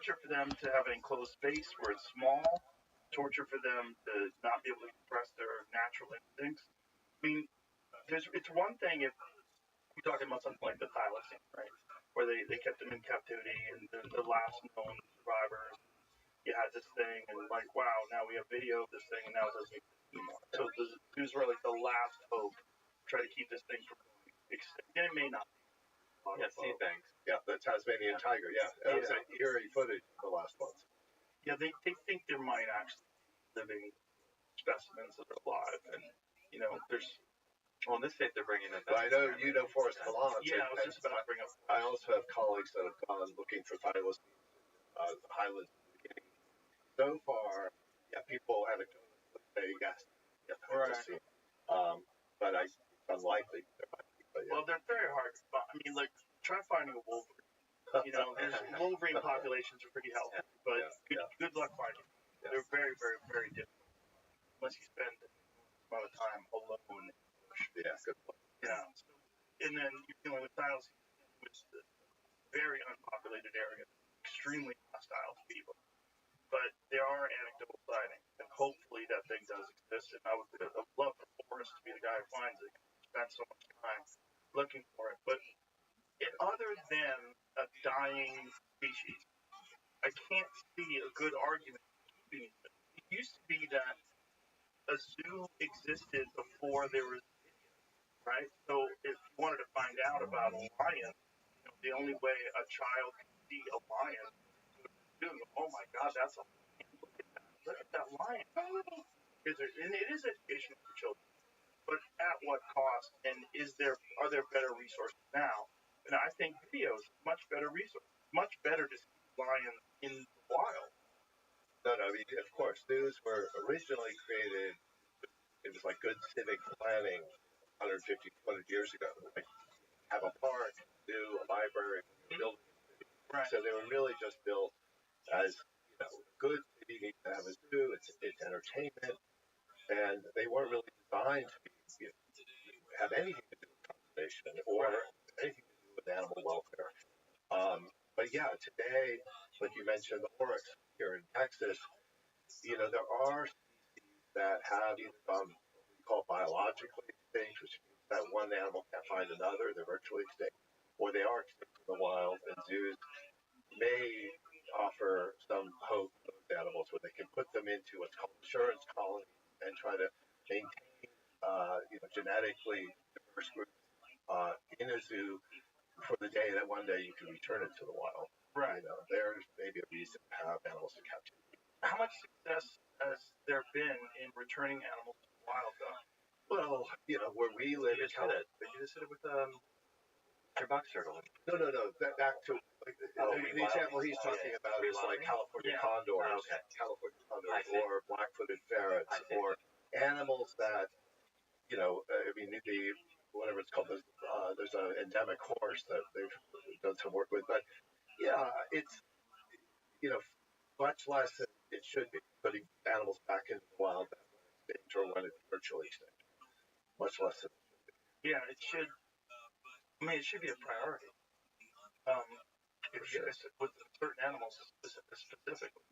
torture for them to have an enclosed space where it's small, torture for them to not be able to express their natural instincts. I mean, it's one thing if you're talking about something like the thylacine, right? Where they kept them in captivity and the last known survivors. You had this thing and like, wow, now we have video of this thing and now it doesn't exist anymore. So the zoos were like the last hope to try to keep this thing from going extinct. And it may not be. Yeah, sea banks. Yeah, the Tasmanian tiger. Yeah, that was like eerie footage the last month. Yeah, they think there might actually be living specimens that are alive, and there's. Well, in this state, they're bringing it. Well, I know you know Forest Collins. Yeah, I was just about to bring up. I also have colleagues that have gone looking for thylacine highlands. So far, yeah, people anecdotally say yes, thylacine. But it's unlikely. Well, they're very hard to find. I mean, like, try finding a wolverine. There's wolverine populations are pretty healthy, but good luck finding them. They're very, very, very difficult unless you spend a lot of time alone. Yeah, good point. Yeah. So, and then you're dealing with thylacine, which is a very unpopulated area, extremely hostile to people. But there are anecdotal sightings, and hopefully that thing does exist. And I would love for Forrest to be the guy who finds it. Spent so much time looking for it. But other than a dying species, I can't see a good argument for keeping it. It used to be that a zoo existed before there was video, right? So if you wanted to find out about a lion, the only way a child can see a lion is to oh my God, that's a lion. Look at that lion. And it is educational for children. But at what cost? And are there better resources now? And I think video is a much better resource. Much better to see lions in the wild. No, I mean, of course, zoos were originally created. It was like good civic planning 150, 200 years ago. Like have a park, zoo, a library, building. Right. So they were really just built as good city needs to have a zoo. It's entertainment, and they weren't really designed to be have anything to do with conservation or anything to do with animal welfare. But yeah, today, like you mentioned, the oryx here in Texas, there are species that have what we call biologically extinct, which means that one animal can't find another, they're virtually extinct, or they are extinct in the wild, and zoos may offer some hope for those animals where they can put them into what's called insurance colonies and try to maintain genetically diverse groups in a zoo for the day that one day you can return it to the wild. Right. There's maybe a reason to have animals in captivity. How much success has there been in returning animals to the wild, though? Well, where we live in California. But you just did it with your box turtle. No. Back to the example he's talking about is like California condors, California condors, or black-footed ferrets, or animals that whatever it's called. There's an endemic horse that they've done some work with, but it's much less than it should be putting animals back into the wild extinct or when it's virtually extinct. Much less than it should be. Yeah, it should. I mean, it should be a priority. With certain animals specifically.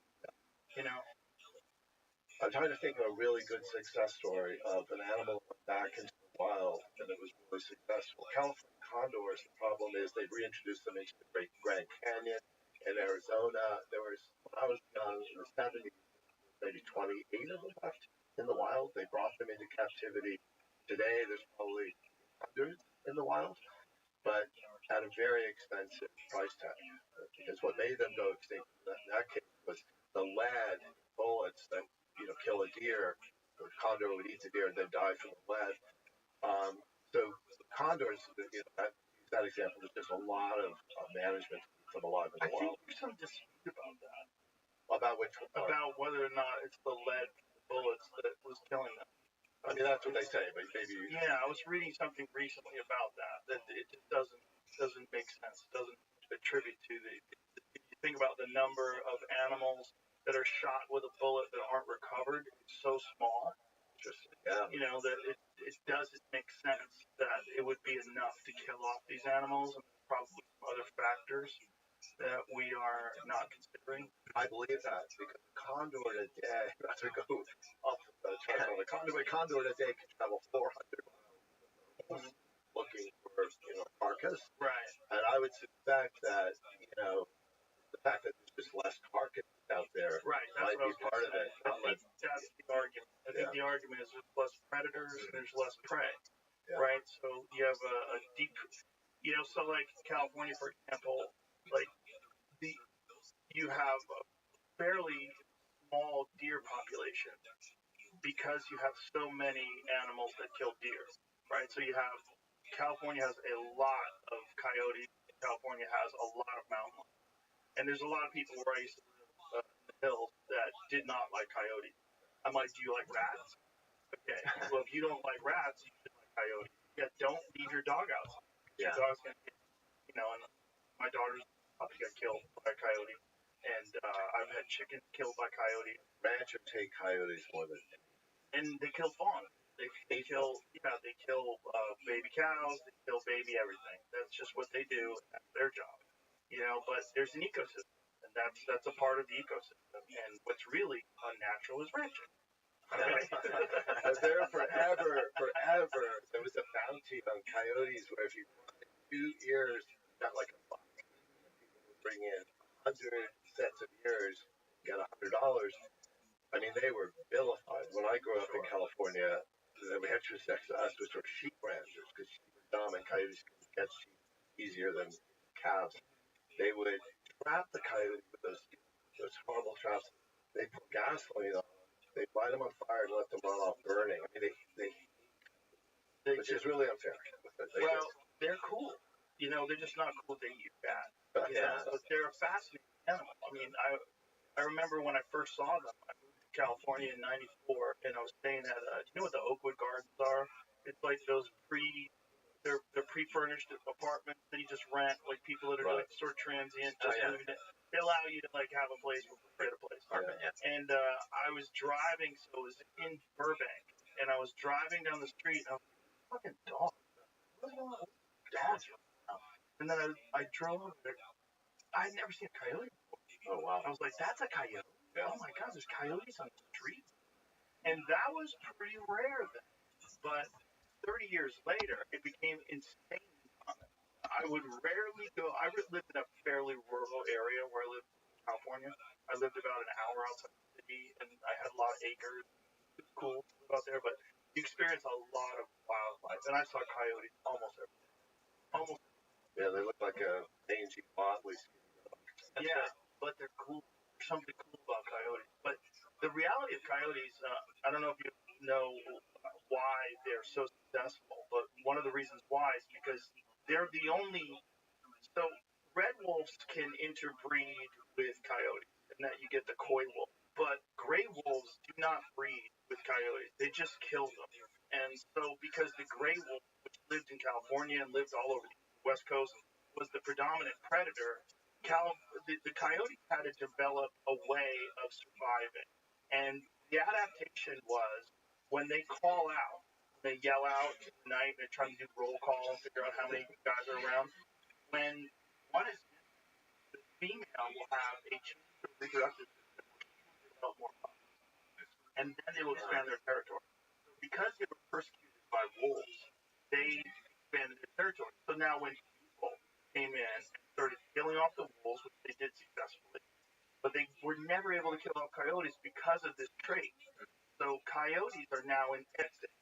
I'm trying to think of a really good success story of an animal back into the wild and it was really successful. California condors, the problem is they reintroduced them into the Great Grand Canyon in Arizona. When I was young, in the 70s, maybe 28 of them left in the wild. They brought them into captivity. Today, there's probably hundreds in the wild, but at a very expensive price tag. Because what made them go extinct in that case was the lead bullets that kill a deer. The condor would eat the deer and then die from the lead. So condors, that example, there's just a lot of management from alive in the wild. I think there's some dispute about that. About which one? About whether or not it's the lead bullets that was killing them. I mean, that's what they say, but maybe. Yeah, I was reading something recently about that it just doesn't make sense. It doesn't attribute to if you think about the number of animals that are shot with a bullet that aren't recovered, it's so small. That it doesn't make sense that it would be enough to kill off these animals, and probably some other factors. that we are not considering? I believe that because a condor in a day, not to go off the chart on the condor, but a condor in a day can travel 400 miles looking for, a carcass. Right. And I would suspect that, the fact that there's just less carcasses out there Right. That's might what be part of it. I think that's the argument. I think the argument is there's less predators and there's less prey. Yeah. Right. So you have a decrease. So like California, for example, like you have a fairly small deer population because you have so many animals that kill deer, right? So California has a lot of coyotes. California has a lot of mountain lions. And there's a lot of people where I used to live in the hills that did not like coyotes. I'm like, do you like rats? Okay. Well, if you don't like rats, you should like coyotes. Yeah, don't leave your dog outside. Your dog's going to get, and my daughter's puppy got killed by a coyote. And I've had chickens killed by coyotes. Ranchers hate coyotes more than and they kill fawns. They kill baby cows. They kill baby everything. That's just what they do. That's their job. But there's an ecosystem, and that's a part of the ecosystem. And what's really unnatural is ranching. Right? But there forever, there was a bounty on coyotes where if you brought 2 ears, you got like a buck. People would bring in 100 sets of ears, get $100. I mean, they were vilified. When I grew up in California, the ranchers next to us were sheep ranchers because sheep were dumb and coyotes could get sheep easier than calves. They would trap the coyotes with those horrible traps. They put gasoline on them. They light them on fire and let them run off burning. I mean, which is really unfair. They're cool. They're just not cool to eat bad. So they're a fascinating animal. I mean, I remember when I first saw them. I moved to California in '94, and I was staying at do you know what the Oakwood Gardens are? It's like those they're pre-furnished apartments that you just rent, like people that are like sort of transient, just moving in. They allow you to like have a place before you get a place. And I was driving, so it was in Burbank, and I was driving down the street, and I was like, fucking dog. What's going on? Dogs. And then I drove over there. I had never seen a coyote before. Oh, wow. I was like, that's a coyote. Yeah. Oh, my God, there's coyotes on the streets. And that was pretty rare then. But 30 years later, it became insane common. I would rarely go. I lived in a fairly rural area where I lived in California. I lived about an hour outside the city, and I had a lot of acres. It was cool to live out there, but you experience a lot of wildlife. And I saw coyotes almost every day. Almost. Yeah, they look like a mangy, motley skinny dog. Yeah, but they're cool. There's something cool about coyotes. But the reality of coyotes, I don't know if you know why they're so successful, but one of the reasons why is because they're the only. So red wolves can interbreed with coyotes, and that you get the coy wolf. But gray wolves do not breed with coyotes; they just kill them. And so, because the gray wolf, which lived in California and lived all over the West Coast, was the predominant predator, the coyotes had to develop a way of surviving. And the adaptation was when they call out, they yell out at night, they're trying to do roll call and figure out how many guys are around. When one is missing, the female will have a change of reproductive system where she will develop more puppies. And then they will expand their territory. So because they were persecuted by wolves, they expanded their territory. So now when people came in and started killing off the wolves, which they did successfully, but they were never able to kill off coyotes because of this trait. So coyotes are now in extinct.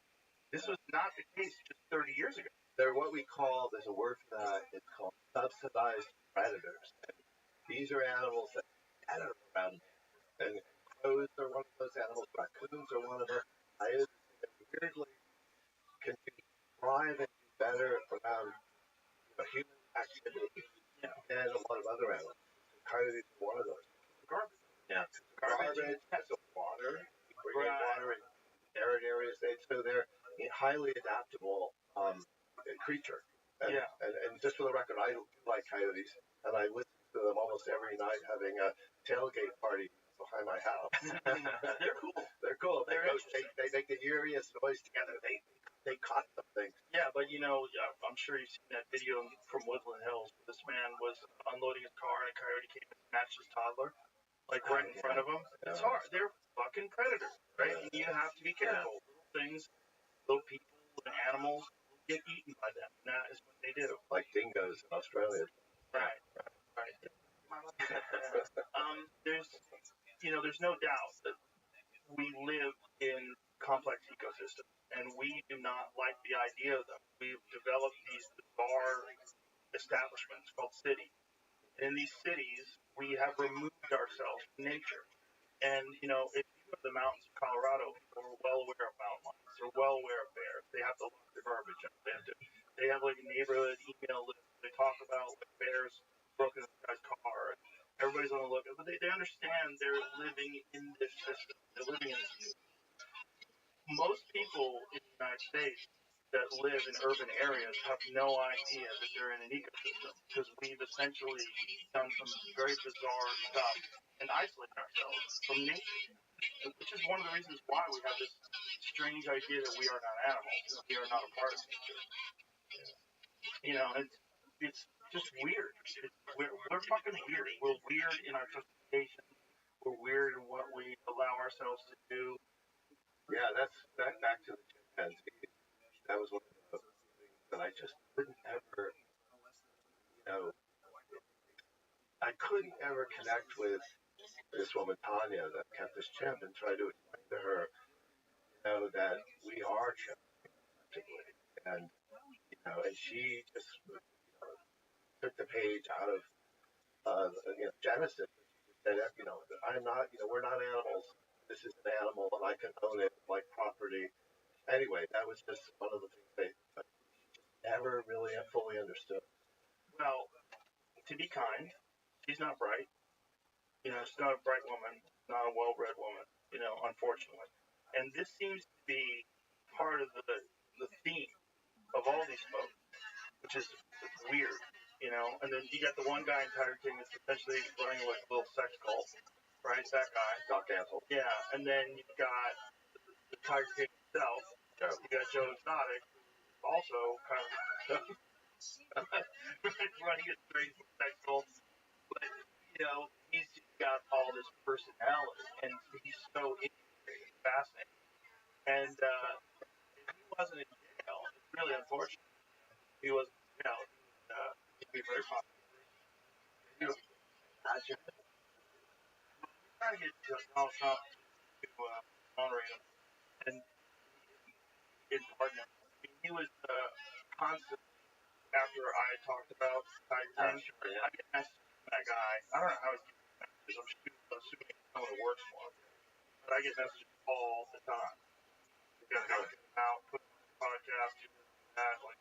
This was not the case just 30 years ago. They're what we call, there's a word for that, it's called subsidized predators. And these are animals that scatter around. And crows are one of those animals, raccoons are one of them. Coyotes that weirdly can thrive and do better around human activity than a lot of other animals. Coyotes are one of those. Garbage. Yeah. Garbage, some water. Bring in water in arid areas. So they're a highly adaptable creature. And just for the record, I do like coyotes, and I listen to them almost every night having a tailgate party behind my house. They're cool. They're cool. They make the eeriest noise together. They they caught something. Yeah, but I'm sure you've seen that video from Woodland Hills. This man was unloading his car and a coyote came and snatched his toddler, like right in front of him. It's hard. They're fucking predators, right? And you have to be careful. Little things, little people, and animals will get eaten by them. And that is what they do. Like dingoes in Australia. Right. There's no doubt that we live in complex ecosystems, and we do not like the idea of them. We've developed these bizarre establishments called cities. And in these cities, we have removed ourselves from nature. And, if you go to the mountains of Colorado, people are well aware of mountain lions. They're well aware of bears. They have to lock their garbage up. They have like a neighborhood email list. They talk about like bears broken in this guy's car. Everybody's on the lookout. But they understand they're living in this system. They're living in this. Most people in the United States that live in urban areas have no idea that they're in an ecosystem because we've essentially done some very bizarre stuff and isolated ourselves from nature, which is one of the reasons why we have this strange idea that we are not animals, that we are not a part of nature. It's just weird. We're fucking weird. We're weird in our justification. We're weird in what we allow ourselves to do. Yeah, that's back to the chimpanzee. That was one of the things that I just couldn't ever, I couldn't ever connect with this woman Tanya that kept this chimp and try to explain to her, that we are chimps, and and she just took the page out of Genesis. She said, I'm not, we're not animals. This is an animal, and I can own it like property. Anyway, that was just one of the things they never really fully understood. Well, to be kind, she's not bright. She's not a bright woman, not a well-bred woman, unfortunately. And this seems to be part of the theme of all these folks, which is weird, And then you got the one guy in Tiger King that's essentially running like a little sex cult, right? That guy. Doc Ansel. Yeah, and then you've got the Tiger King himself. You got Joe Exotic, also kind of running a strange sex cult. But, he's got all this personality, and he's so interesting and fascinating. And if he wasn't in jail, it's really unfortunate. If he wasn't in jail, he'd be very popular. We're trying to get Donald Trump to exonerate him, and in pardon him. He was constantly, after I talked about Tiger King, I get messages from that guy. I don't know how he's getting messages. I'm assuming someone who works for him. But I get messages all the time. You gotta get him out, put him on the podcast, do this, do that. Like,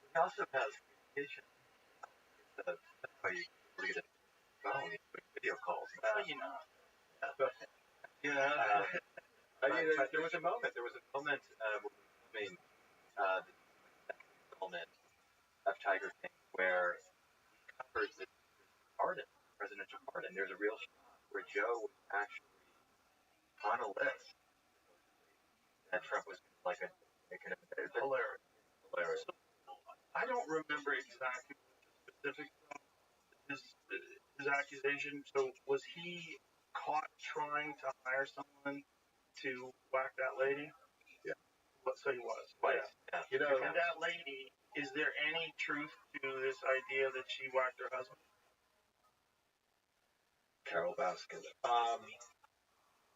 He also has communication. That's why you read it. Video calls. There was a moment. Of Tiger King where he covers the pardon, presidential pardon. There's a real shot where Joe was actually on a list that Trump was like making it hilarious. So, I don't remember exactly the specifics of his accusation. So was he caught trying to hire someone to whack that lady? Yeah. So he was. Right. Yeah. And that lady, is there any truth to this idea that she whacked her husband? Carol Baskin.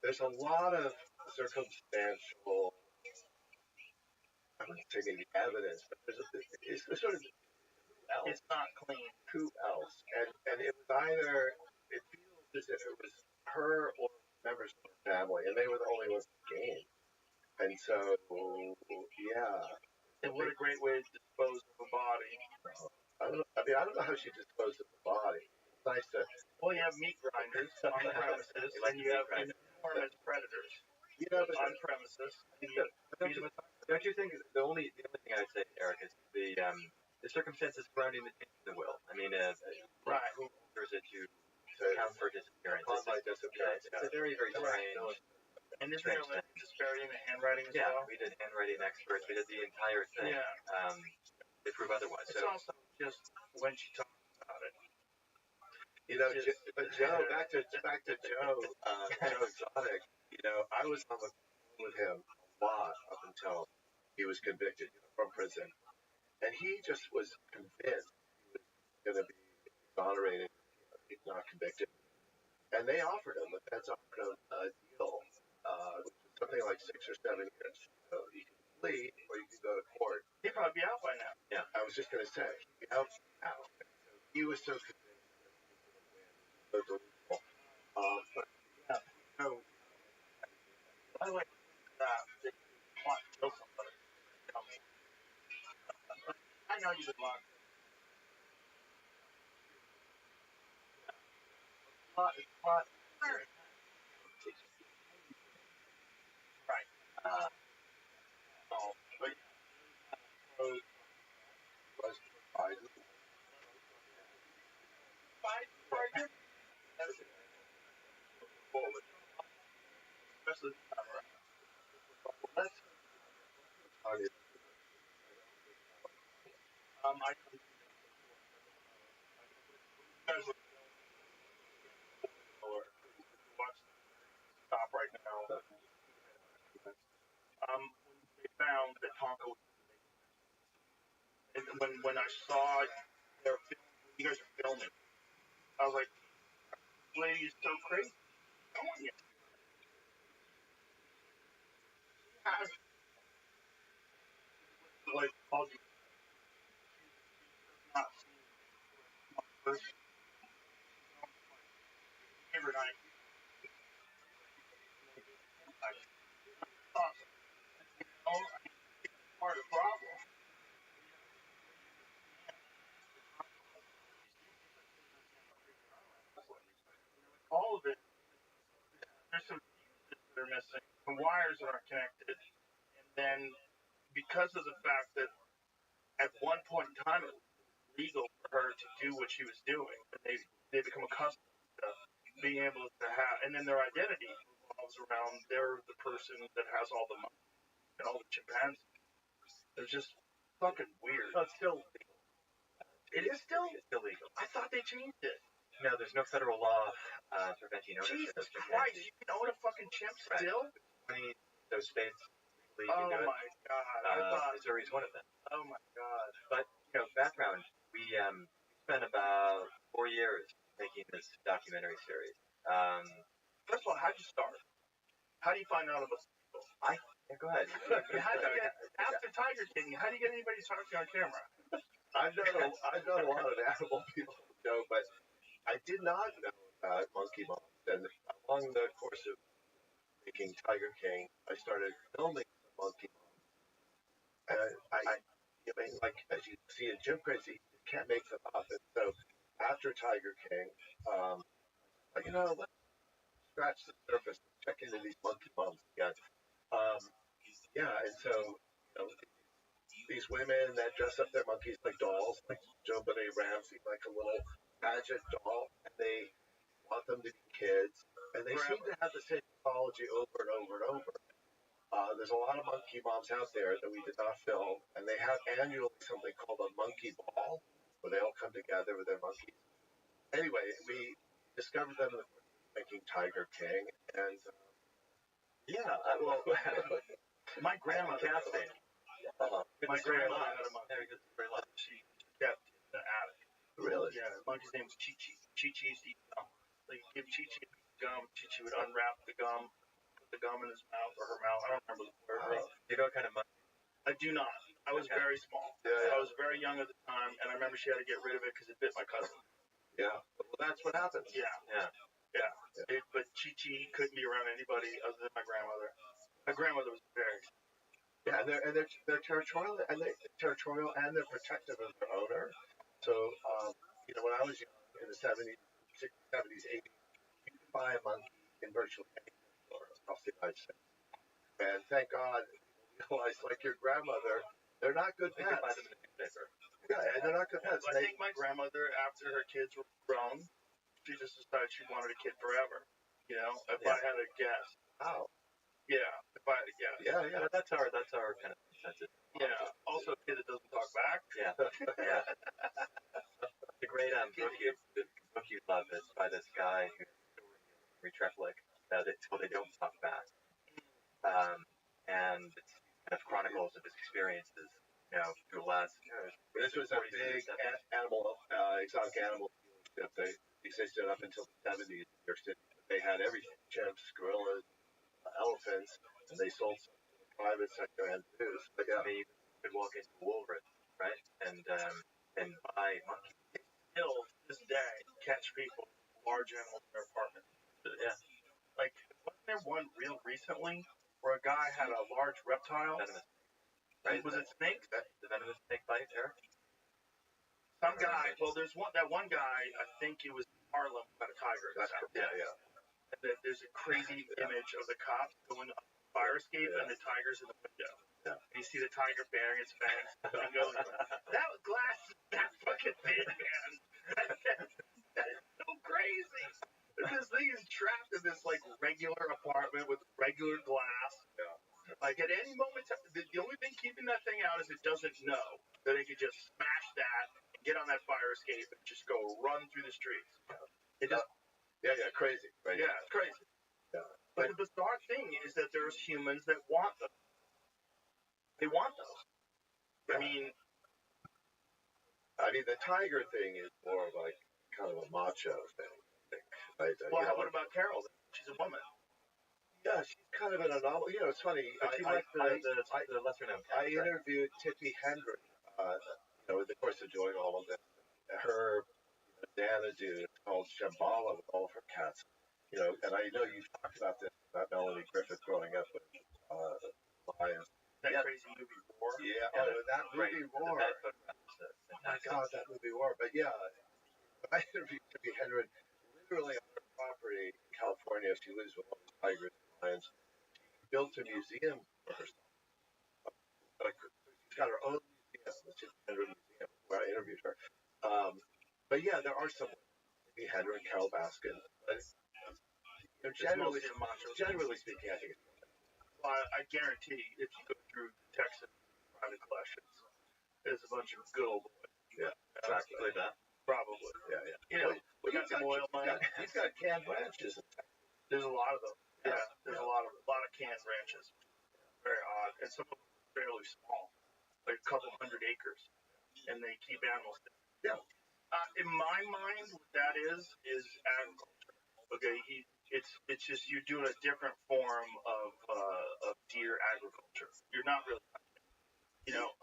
There's a lot of circumstantial, I wouldn't say maybe evidence, but it's sort of who else? It's not clean. Who else? And it was either, it feels as if it was her or members of the family, and they were the only ones in the game. And so, yeah. And what a great way to dispose of a body. I don't know how she disposed of the body. It's nice to. Well, you have meat grinders on the premises, and you have enormous predators on premises. Don't you think the only thing I'd say, Eric, is the circumstances surrounding the change of the will? I mean, right? Who orders it to account for disappearance? Disappearance. It's a very, very strange. And this we have a disparity in the handwriting as well? Yeah, we did handwriting experts. We did the entire thing. Yeah. They prove otherwise. It's also just when she talks about it. You know, but Joe, back to Joe, Joe Exotic. You know, I was on the phone with him a lot up until he was convicted from prison, and he just was convinced he was going to be exonerated, not convicted. And they offered him, the feds offered him a deal, which was something like 6 or 7 years. So you can flee or you can go to court. He'd probably be out by now. Yeah, I was just going to say, he'd be out now. So he was so convinced that he was going to win. So delusional. But yeah, no. I like that. They plot to kill somebody. I know you've been locked. Plot. Right. But Was Biden. Biden. Especially this time around. Let's talk about I you guys will watch stop right now. When they found that Tonka was and when I saw their you guys are filming, I was like, this lady is so crazy. I want you. Like all the not person favorite I awesome. Part of the problem. All of it. There's some fuses that are missing, some wires that aren't connected, and then because of the fact that at one point in time it was legal for her to do what she was doing, and they become accustomed to being able to have, and then their identity revolves around they're the person that has all the money and all the chimpanzees. They're just fucking weird. Well, it's still legal. It is still illegal. I thought they changed it. No, there's no federal law preventing ownership Jesus of Christ, chimpanzees. you can own a fucking chimp still? 20 those states legally Oh can do it. my god, I thought. Missouri's one of them. Oh my god. But, background, we spent about 4 years making this documentary series. First of all, how'd you start? How do you find out about people? Yeah, go ahead. How do you get, after Tiger King, how do you get anybody to talk to you on camera? I've done a lot of animal people, but I did not know about monkey moms. And along the course of making Tiger King, I started filming some monkey moms. And like as you see in Jim Crazy, you can't make them up. And so after Tiger King, let's scratch the surface, check into these monkey moms again. And so these women that dress up their monkeys like dolls, like Joan Benet Ramsey, like a little pageant doll, and they want them to be kids, and they seem to have the same pathology over and over and over. There's a lot of monkey moms out there that we did not film, and they have annually something called a monkey ball, where they all come together with their monkeys. Anyway, we discovered them in the course of making Tiger King, and my grandma Casting. My grandma had a monkey. She kept in the attic. Really? Yeah, the monkey's name was Chi Chi. Chi Chi used to eat gum. They give Chi Chi gum. Chi Chi would unwrap the gum, put the gum in his mouth or her mouth. I don't remember the word. You know what kind of monkey? I do not. I was very small. Yeah. I was very young at the time, and I remember she had to get rid of it because it bit my cousin. Yeah. Well, that's what happens. Yeah. But Chi Chi couldn't be around anybody other than my grandmother. My grandmother was very. Yeah, and they're territorial, and they're protective of their owner. So, when I was young in the 70s, 60s, 70s, 80s, you could buy a monkey in virtually any store across the United States. And thank God, you realize, like your grandmother, they're not good pets. You can buy them in a newspaper. Yeah, and they're not good pets. I think my grandmother, after her kids were grown, she just decided she wanted a kid forever. If I had to guess. Wow. Yeah. That's our kind of consensus. Yeah. Also, a kid that doesn't talk back. Yeah. The great book you love is by this guy who's Retreflick that they don't talk back. And it's kind of chronicles of his experiences, through the last. This was a big exotic animal dealership. They existed up until the 70s in New York City. They had everything: chimps, gorillas, elephants, and they sold some to the private sector and zoos. But yeah, I mean, you could walk into a Woolworth, right, and buy monkeys. Still, to this day, catch people with large animals in their apartment. Yeah. Like, wasn't there one real recently where a guy had a large reptile? Venomous. Right? Was it snakes? The venomous snake bite, Eric? Some guy. Well, there's one guy. I think it was Harlem, who had a tiger. Yeah. And there's a crazy image of the cops going up the fire escape and the tiger's in the window. Yeah. And you see the tiger baring its fangs and goes, "That glass is that fucking thin, man. That is so crazy." This thing is trapped in this like regular apartment with regular glass. Yeah. Like at any moment, the only thing keeping that thing out is it doesn't know that it could just smash that and get on that fire escape and just go run through the streets. It just crazy. Right? Yeah, it's crazy. Yeah. But the bizarre thing is that there's humans that want them. They want those. Yeah. I mean, the tiger thing is more like kind of a macho thing. Right? Well, what about Carol? She's a woman. Yeah, she's kind of an anomaly. It's funny. The lesser known. I interviewed Tippi Hedren, in the course of doing all of this. Her Xanadu called Shambhala with all of her cats. And I know you've talked about this, about Melanie Griffith growing up with lions. That crazy movie War. Yeah, that movie War. Oh my God, that movie War. But yeah, I interviewed Tippi Hedren literally on her property in California. She lives with all the tigers and lions. She built a museum for herself. She's got her own museum, the Tippi Hedren Museum, where I interviewed her. But yeah, there are some Tippi Hedren, Carol Baskin. But generally speaking, I think it's well, I guarantee if you go through the Texas private collections, there's a bunch of good old boys. Yeah, practically that. Probably. Yeah. We got some oil money. He's got canned ranches in Texas. There's a lot of them. Yeah, there's a lot of canned ranches. Very odd, and some of them are fairly small, like a couple hundred acres, and they keep animals there. Yeah. In my mind, what that is agriculture. Okay, it's just you're doing a different form of deer agriculture. You're not really hunting.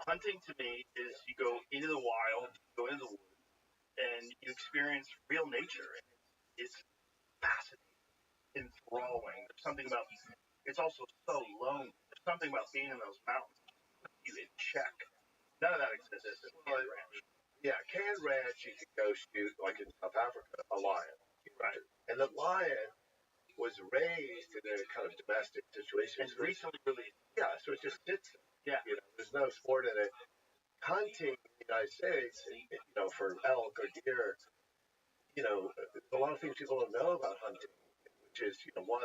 Hunting to me is you go into the wild, you go into the woods, and you experience real nature. It's fascinating, enthralling. There's something about it's also so lonely. There's something about being in those mountains that keeps you in check. None of that exists in a ranch. Yeah, canned ranch, you could go shoot, like in South Africa, a lion. Right. And the lion was raised in a kind of domestic situation. And recently released. Yeah, so it just sits there. Yeah. There's no sport in it. Hunting in the United States, for elk or deer, a lot of things people don't know about hunting, which is, one,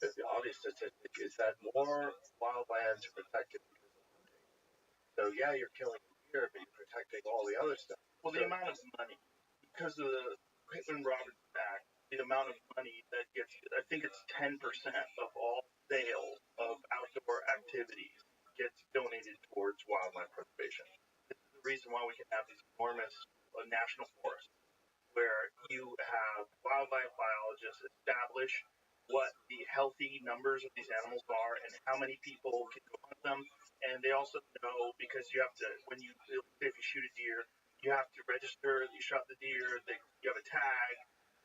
the obvious statistic is that more wildlands are protected because of hunting. So, yeah, you're killing deer, but you're protecting all the other stuff. Well, the amount of money, because of the Clinton-Roberts Act, the amount of money that gets, I think it's 10% of all sales of outdoor activities gets donated towards wildlife preservation. This is the reason why we can have these enormous national forests, where you have wildlife biologists establish what the healthy numbers of these animals are and how many people can go hunt them. And they also know, because you have to, if you shoot a deer, you have to register that you shot the deer, you have a tag,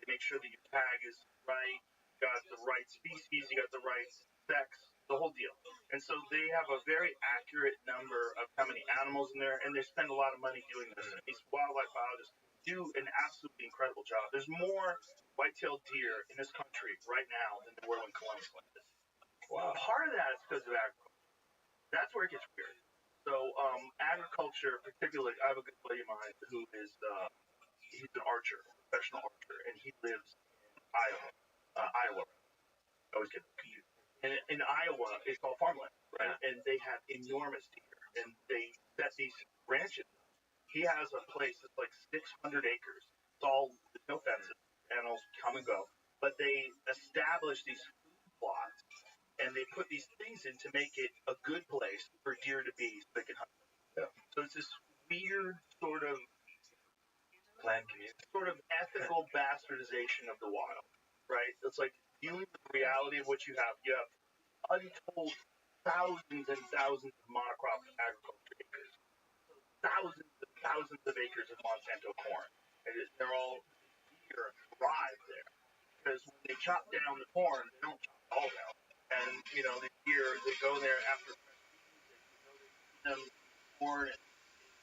they make sure that your tag is right, you got the right species, you got the right sex, the whole deal. And so they have a very accurate number of how many animals in there, and they spend a lot of money doing this. And these wildlife biologists do an absolutely incredible job. There's more white-tailed deer in this country right now than there were when Columbus landed. Wow. Part of that is because of agriculture. That's where it gets weird. So agriculture, particularly, I have a good buddy of mine who is he's an archer, a professional archer, and he lives in Iowa. I always get confused. And in Iowa, it's all farmland, right? Yeah. And they have enormous deer, and they set these ranches. He has a place that's like 600 acres. It's all there's no fences. Animals come and go, but they establish these food plots, and they put these things in to make it a good place for deer to be, so they can hunt. Yeah. So it's this weird sort of Planned community. sort of ethical bastardization of the wild, right? It's like dealing with the reality of what you have. You have untold thousands and thousands of monocrop agriculture acres, thousands and thousands of acres of Monsanto corn, and they're all deer thrive there because when they chop down the corn, they don't chop it all down, and the deer they go there after fresh leaves, they feed them corn and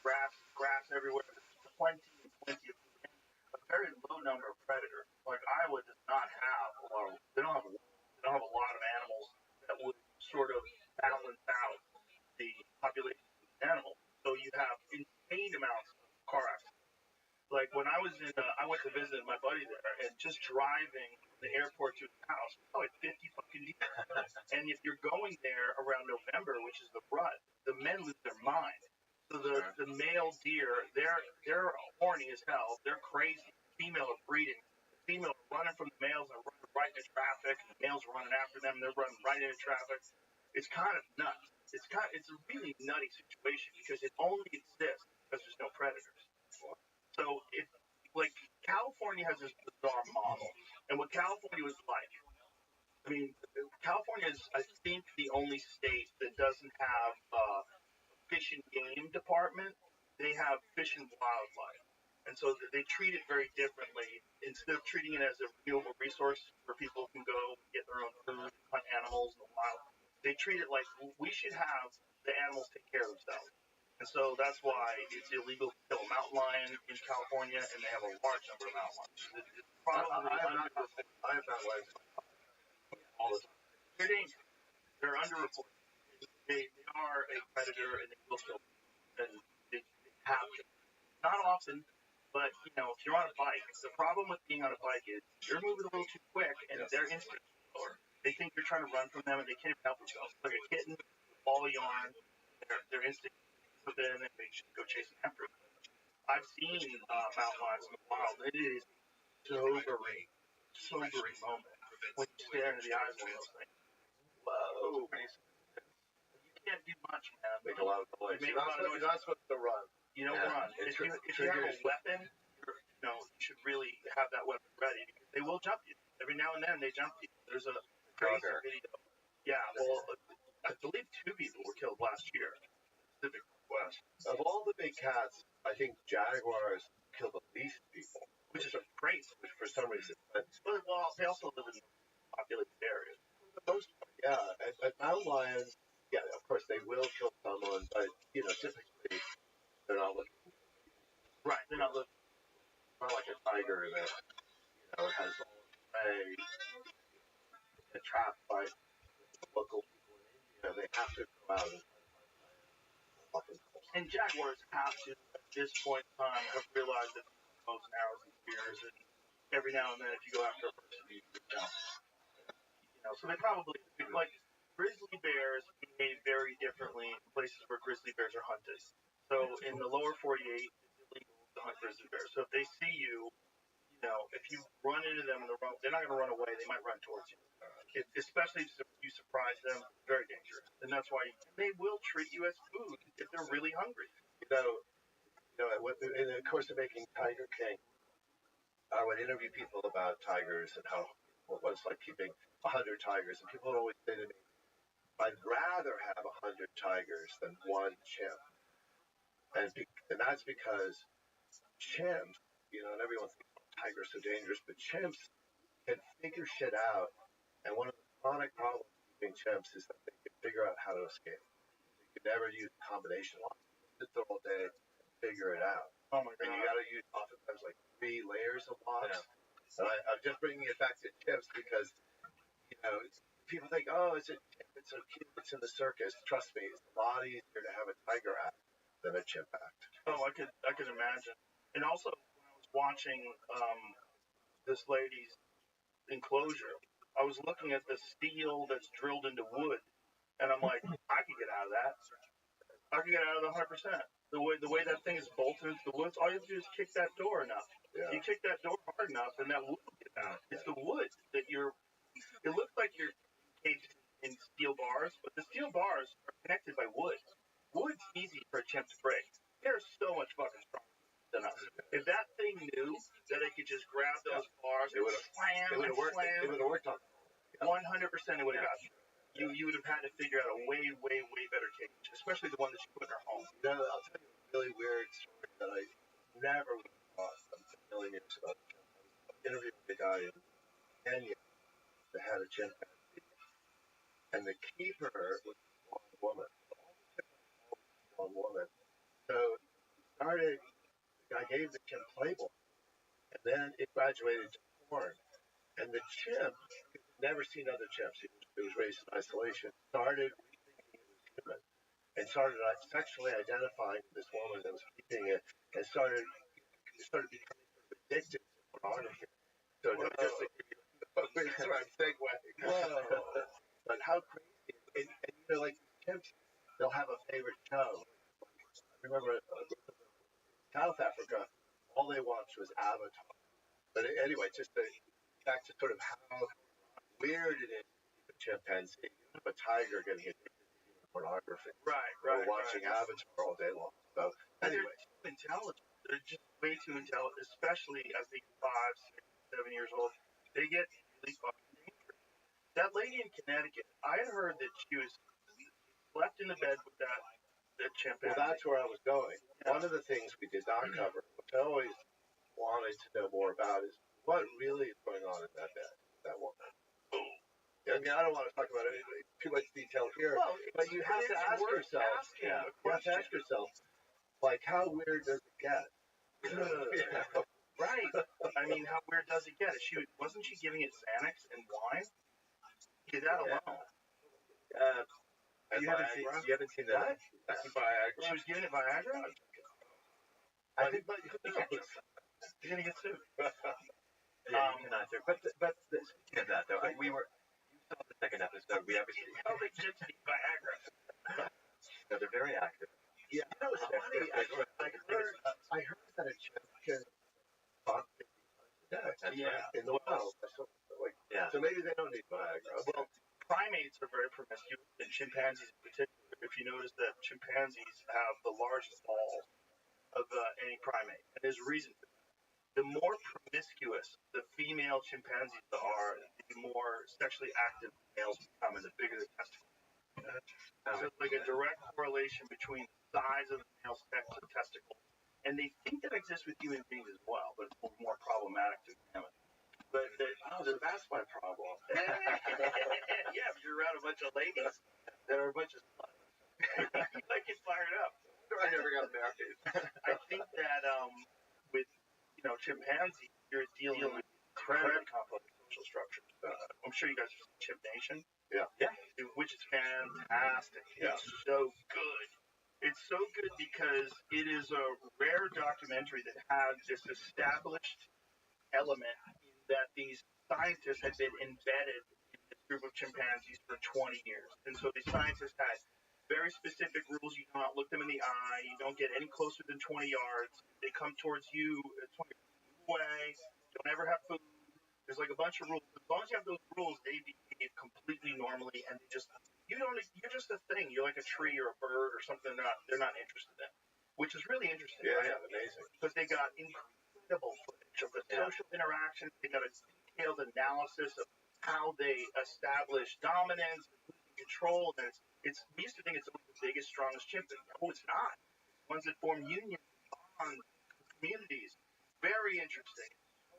grass everywhere. There's plenty and plenty of food. A very low number of predators. Like Iowa does not have a lot of. They don't have a lot of animals that would sort of balance out the population of animals. So you have insane amounts of car accidents. Like when I was I went to visit my buddy there, and just driving from the airport to his house, we saw like 50 fucking deer. And if you're going there around November, which is the rut, the men lose their mind. So the male deer, they're horny as hell. They're crazy. The female are breeding. The female are running from the males and running right into traffic. And the males are running after them. They're running right into traffic. It's kind of nuts. It's a really nutty situation because it only exists because there's no predators. So if like California has this bizarre model, and what California was like. I mean, California is, I think, the only state that doesn't have fish and game department. They have fish and wildlife, and so they treat it very differently. Instead of treating it as a renewable resource where people can go and get their own food, hunt animals in the wild, they treat it like we should have the animals take care of themselves. And so that's why it's illegal to kill a mountain lion in California, and they have a large number of mountain lions. It's probably I have not liked all the time. they're dangerous. They're underreported. They are a predator, and they will kill people. And they have to. Not often, but if you're on a bike, the problem with being on a bike is you're moving a little too quick, and their instincts are lower. They think you're trying to run from them, and they can't even help themselves. It's like a kitten, ball of yarn. Their instincts put in, and they just go chasing after them. I've seen mountain lions in the wild. It is sobering moment when you stare into the eyes of those things. Whoa. You can't do much, man. Make a lot of noise. You're not supposed to run. You don't run. If you have a weapon, you should really have that weapon ready because they will jump you. Every now and then they jump you. There's a crazy video. Yeah, well, I believe 2 people were killed last year in the Pacific Northwest. Of all the big cats, I think jaguars kill the least people, Which is crazy. which for some reason. But Well, they also live in populated areas. for the most part, yeah. And mountain lions, yeah, of course they will kill someone, but typically they're not looking. Right, they're not looking. Not like a tiger that has all its prey and trapped by the local people in India. They have to go out and find themselves. And jaguars have to, at this point in time, have realized that bows and arrows and spears, and every now and then, if you go after a person, so they probably like grizzly bears behave very differently in places where grizzly bears are hunted. So in the lower 48, it's illegal to hunt grizzly bears. So if they see you, if you run into them in the wrong, they're not going to run away. They might run towards you. Especially if you surprise them, it's very dangerous. And that's why they will treat you as food if they're really hungry. In the course of making Tiger King, I would interview people about tigers and what it's like keeping 100 tigers. And people would always say to me, I'd rather have 100 tigers than 1 chimp. And that's because chimps, and everyone thinks tigers are so dangerous, but chimps can figure shit out. And one of the chronic problems with keeping chimps is that they can figure out how to escape. You can never use combination locks. You sit there all day and figure it out. Oh my God. And you got to use oftentimes like 3 layers of locks. Yeah. And I'm just bringing it back to chimps because, people think, oh, it's so cute, it's in the circus. Trust me, it's a lot easier to have a tiger act than a chimp act. Oh, I could imagine. And also, when I was watching this lady's enclosure, I was looking at the steel that's drilled into wood, and I'm like, I could get out of that. I could get out of the 100%. The way that thing is bolted into the woods, all you have to do is kick that door enough. Yeah. You kick that door hard enough, and that wood will get out. It's the wood that you're. It looks like you're encased in steel bars, but the steel bars are connected by wood. Wood's easy for a chimp to break. They're so much fucking stronger than us. If that thing knew that it could just grab those bars and slam and slam, it would have worked on 100% it would have got you. You would have had to figure out a way better cage, especially the one that you put in her home. You know, I'll tell you a really weird story that I never would have thought a million years ago. I was interviewing a guy in Kenya that had a chimpanzee, and the keeper was a blonde woman. Blonde woman. So the guy gave the chimp Playboy, and then it graduated to porn. And the chimp, never seen other chimps, it was raised in isolation, started rethinking it was human, and started sexually identifying this woman that was keeping it, and started becoming sort of addicted to pornography. So just to give you sorry, I'm segueing. Whoa. But how crazy, and you know, like these chimps, they'll have a favorite show. I remember South Africa, all they watched was Avatar. But anyway, just back to sort of how weird it is to keep a chimpanzee, a tiger getting addicted to human pornography. Right. Or watching Avatar all day long. So, anyway. They're too intelligent. They're just way too intelligent, especially as they get 5, 6, 7 years old. They get really fucking dangerous. That lady in Connecticut, I had heard that she slept in the bed with that chimpanzee. Well, that's where I was going. Yeah. One of the things we did not cover, which I always wanted to know more about, is what really is going on in that bed, that woman. I mean, I don't want to talk about it in too much detail here, but you have to ask yourself. Yeah, you have to ask yourself, like, how weird does it get? Right. I mean, how weird does it get? Wasn't she giving it Xanax and wine? Get that alone. You haven't seen that. Viagra. She was giving it Viagra? I think, but who knows? You're going to get sued. Yeah, you cannot do. But speaking of that, though, you saw the second episode. We obviously. Oh, they just need Viagra. No, they're very active. Yeah, you know, it's funny. I heard that a chimp can fuck in the wild. So maybe they don't need Viagra. Well, primates are very promiscuous, and chimpanzees in particular. If you notice that chimpanzees have the largest balls of any primate, and there's a reason for that. The more promiscuous the female chimpanzees are, the more sexually active males become, and the bigger the testicles. So it's like a direct correlation between the size of the male testicles, and they think that exists with human beings as well, but it's more problematic to examine. But so that's my problem. Yeah, if you're around a bunch of ladies that are a bunch of sluts, you might get fired up. I never got married. I think that with chimpanzees, you're dealing with incredibly complex social structures. I'm sure you guys have seen Chimp Nation. Yeah. Which is fantastic. Yeah. It's so good. It's so good because it is a rare documentary that has this established element that these scientists had been embedded in this group of chimpanzees for 20 years. And so these scientists had very specific rules. You do not look them in the eye. You don't get any closer than 20 yards. They come towards you 20 feet away. Don't ever have food. There's like a bunch of rules. As long as you have those rules, they behave completely normally, and you're just a thing. You're like a tree or a bird or something they're not interested in, which is really interesting. Yeah, right? yeah, amazing. Because they got incredible footage of the social interactions. They got a detailed analysis of how they establish dominance and losing control. And we used to think it's always the biggest, strongest chimp. No, it's not. Ones that form unions, bonds, communities. Very interesting.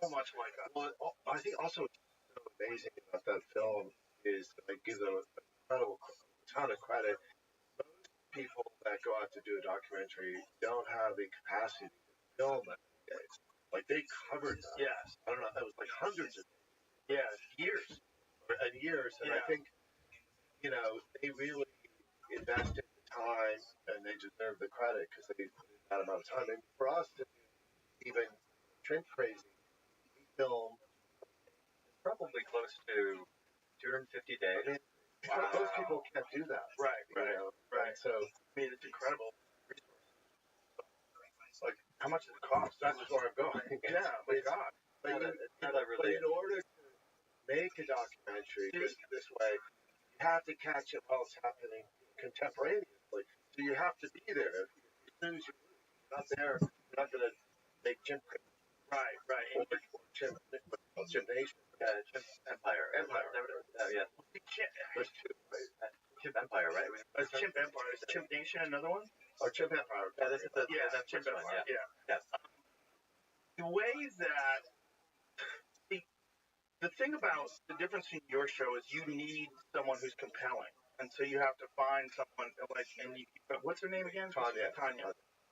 So much like us. Well, I think also what's so amazing about that film is I give them an incredible ton of credit. Most people that go out to do a documentary don't have the capacity to film that many days. Like they covered that. Yes. I don't know. It was like hundreds of days. Yeah, years. And I think they really invested the time and they deserve the credit because they put in that amount of time. And for us to even Trent Crazy, we film probably close to 250 days. I mean, most people can't do that. Right. Right. So, I mean, it's incredible resource. like, how much does it cost? That's just where I'm going. Yeah, my God. But in order to make a documentary this way, you have to catch it while it's happening contemporaneously. So you have to be there. As soon as you're not there, you're not going to make Jim Right. or Jim Nation. Chimp Empire. Yeah. There's two, right? Chimp Empire, right? Chimp Empire. Is Chimp Nation another one? Or Chimp Empire. Yeah, this is the Chimp one. Empire. Yeah. The way that the thing about the difference in your show is you need someone who's compelling, and so you have to find someone like what's her name again? Tanya.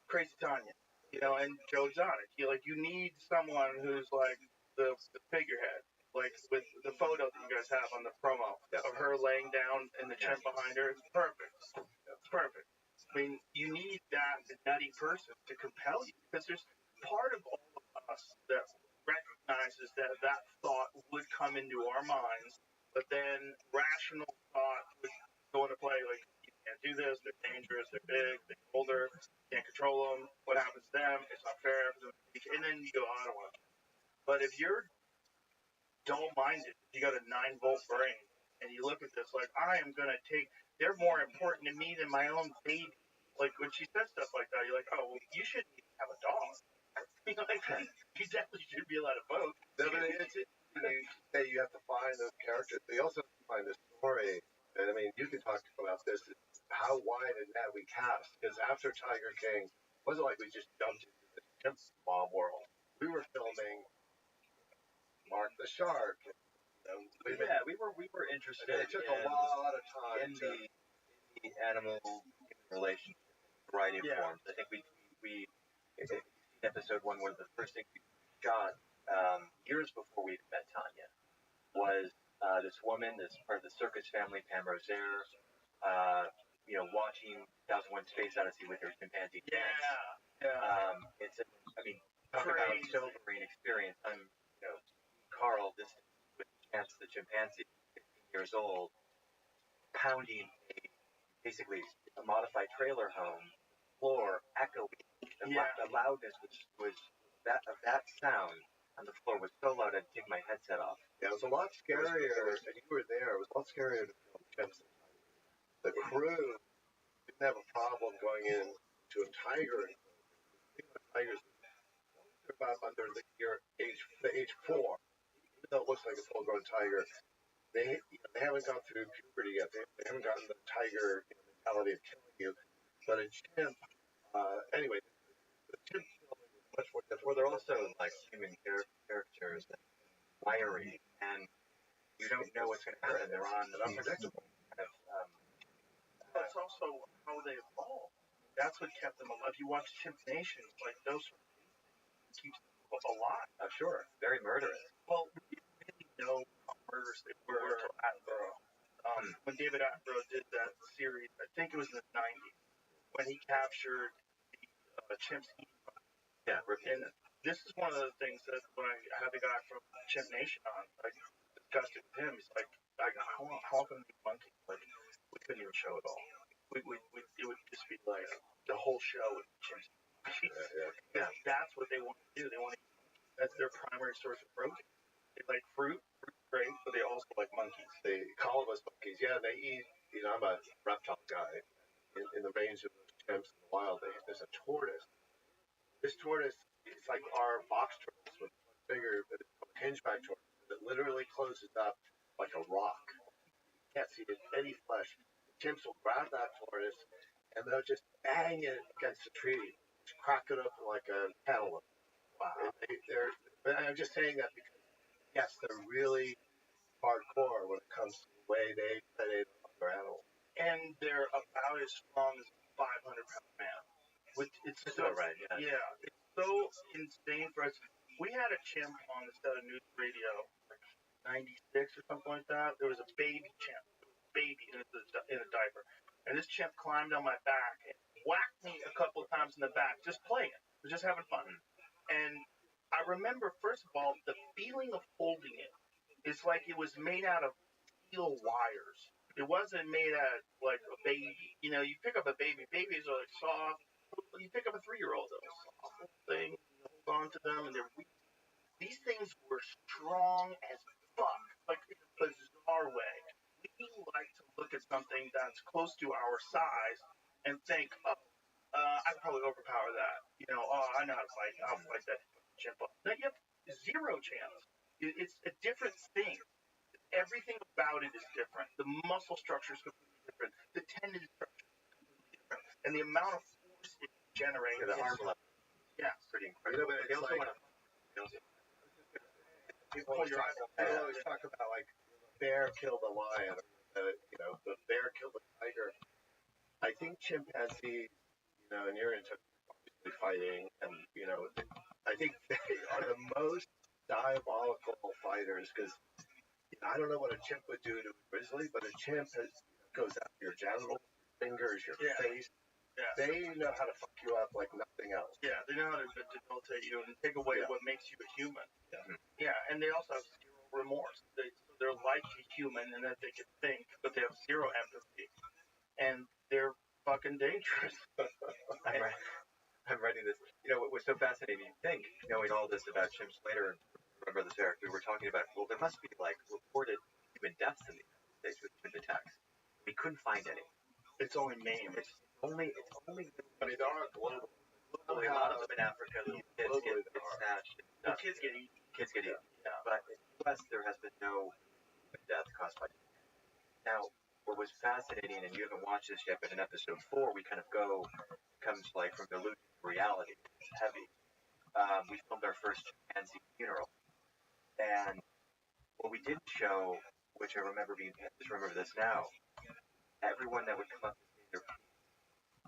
Crazy Tanya. And Joe Exotic. You need someone who's like the figurehead, like with the photo that you guys have on the promo of her laying down and the chimp behind her. It's perfect. It's perfect. I mean, you need that nutty person to compel you because there's part of all of us that recognizes that thought would come into our minds, but then rational thought would go into play. Like, you can't do this. They're dangerous. They're big. They're older. Can't control them. What happens to them? It's not fair. And then you go, I don't want to. But if you're dull-minded, you got a 9-volt brain, and you look at this like, I am going to they're more important to me than my own baby. Like, when she says stuff like that, you're like, oh, well, you shouldn't even have a dog. You definitely should be allowed to vote. You have to find those characters. But you also have to find the story. And I mean, you can talk about this. How wide a net we cast. Because after Tiger King, it wasn't like we just jumped into the chimp bomb world. We were filming Mark the Shark. We were interested. It took a lot of time in the animal relationship, variety of forms. I think we episode 1, one of the first things we shot years before we met Tanya was this woman, this part of the circus family, Pam Rosaire, watching 2001: Space Odyssey with her chimpanzee. Talk about a sobering experience. I'm, Carl, this with Chance the chimpanzee, 15 years old, pounding basically a modified trailer home floor, echoing. The loudness was that sound on the floor was so loud I'd take my headset off. Yeah, it was a lot scarier, and you were there. It was a lot scarier to film chimps. The crew didn't have a problem going in to a tiger. Tigers are about under the age 4. Even though it looks like a full-grown tiger, they haven't gone through puberty yet. They haven't gotten the tiger mentality of killing you. But a chimp, anyway, the chimp filming is much more difficult. Well, they're also like human characters and wiry, and you don't know what's going to happen. They're unpredictable. That's also how they evolve. That's what kept them alive. If you watch Chimp Nation, like those keeps them alive. Sure, very murderous. Well, we didn't really know how murderous they were until Attenborough. When David Attenborough did that series, I think it was in the 90s, when he captured the chimps eating them. Yeah, and this is one of the things that when I had the guy from Chimp Nation on, I discussed it with him. He's like, how often do monkeys? Like, we couldn't even show it all. It would just be like the whole show with chimps. Yeah. That's what they want to do. They want to eat monkeys. That's their primary source of protein. They like fruit. Fruit's great, but they also like monkeys. They call us monkeys. Yeah, they eat. I'm a reptile guy. In the range of those chimps in the wild, there's a tortoise. This tortoise, it's like our box tortoise with bigger, but it's a hingeback tortoise. It literally closes up like a rock. You can't see any flesh. The chimps will grab that tortoise and they'll just bang it against a tree, just crack it up like a cantaloupe. Wow. And I'm just saying that because, yes, they're really hardcore when it comes to the way they predate other animals. And they're about as strong as a 500-pound man. It's so right, yeah. It's so insane for us. We had a chimp on the set of news radio, like 96 or something like that. There was a baby chimp, in a diaper, and this chimp climbed on my back and whacked me a couple of times in the back, just playing. It was just having fun. And I remember, first of all, the feeling of holding it is like it was made out of steel wires. It wasn't made out of like a baby. You know, you pick up a baby. Babies are like soft. You pick up a 3-year-old, they're a soft little thing. You hold on to them, and they're weak. These things were strong as fuck, like in a bizarre way. We like to look at something that's close to our size and think, oh, I could probably overpower that. You know, oh, I know how to fight. I'll fight that chimp. Now you have zero chance. It's a different thing. Everything about it is different. The muscle structure is completely different. The tendon structure is completely different. And the amount of force it generates. The arm level. Yeah. Pretty incredible. But they also want to. People always talk about like the bear killed the lion, the bear killed the tiger. I think chimpanzees, and you're into fighting, and I think they are the most diabolical fighters because I don't know what a chimp would do to a grizzly, but a chimp goes after your genitals, your fingers, your face. Yeah. They know how to fuck you up like nothing else. Yeah, they know how to debilitate you and take away what makes you a human. Yeah, and they also have zero remorse. They're like a human in that they can think, but they have zero empathy. And they're fucking dangerous. I'm writing this. What was so fascinating, you think, knowing all this about chimps later, remember this, Eric, we were talking about, well, there must be, like, reported human deaths in the United States with chimp attacks. We couldn't find any. It's only names. It's only. I mean, there are global. A lot of them in Africa, little kids get snatched. Well, kids get eaten. Kids get eaten. Yeah. But in the U.S., there has been no death caused by. Now, what was fascinating, and you haven't watched this yet, but in episode 4, we kind of comes like from illusion to reality. It's heavy. We filmed our first chimpanzee funeral, and what we didn't show, which I remember just remember this now, everyone that would come up to say their piece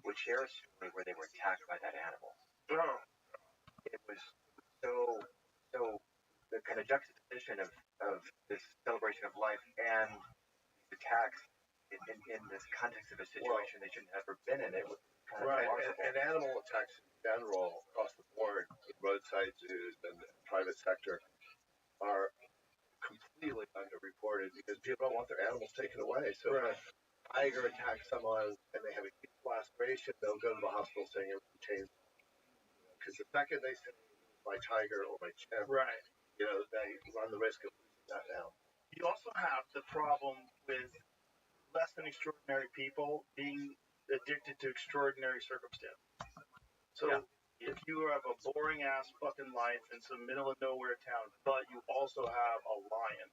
would share a story where they were attacked by that animal. Oh. It was so the kind of juxtaposition of this celebration of life and these attacks in this context of a situation they shouldn't have ever been in. It was kind of remarkable. And animal attacks in general across the board, roadside zoos and the private sector, are completely underreported because people don't want their animals taken away. So if a tiger attacks someone and they have a lacerations, they'll go to the hospital saying it contains. Because the second they say my tiger or my chimp, they run the risk of losing that now. You also have the problem with less than extraordinary people being addicted to extraordinary circumstances. So if you have a boring ass fucking life in some middle of nowhere town, but you also have a lion,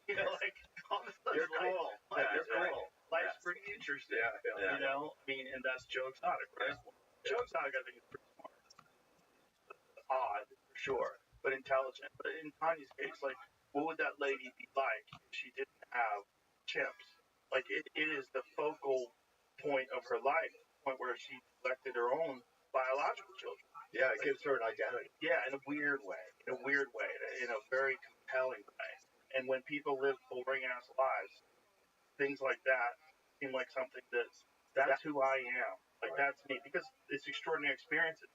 like all of a sudden, you're cool. You're cool. Life's pretty interesting. You know, I mean, and that's Joe Exotic, right? Joe Exotic, I think, is pretty smart. Odd, for sure, but intelligent. But in Tanya's case, like, what would that lady be like if she didn't have chimps? Like, it is the focal point of her life, the point where she selected her own biological children. Yeah, it gives her an identity. Yeah, in a weird way, in a very compelling way. And when people live boring-ass lives, things like that seem like something that's who I am. Like, that's me. Because it's extraordinary experiences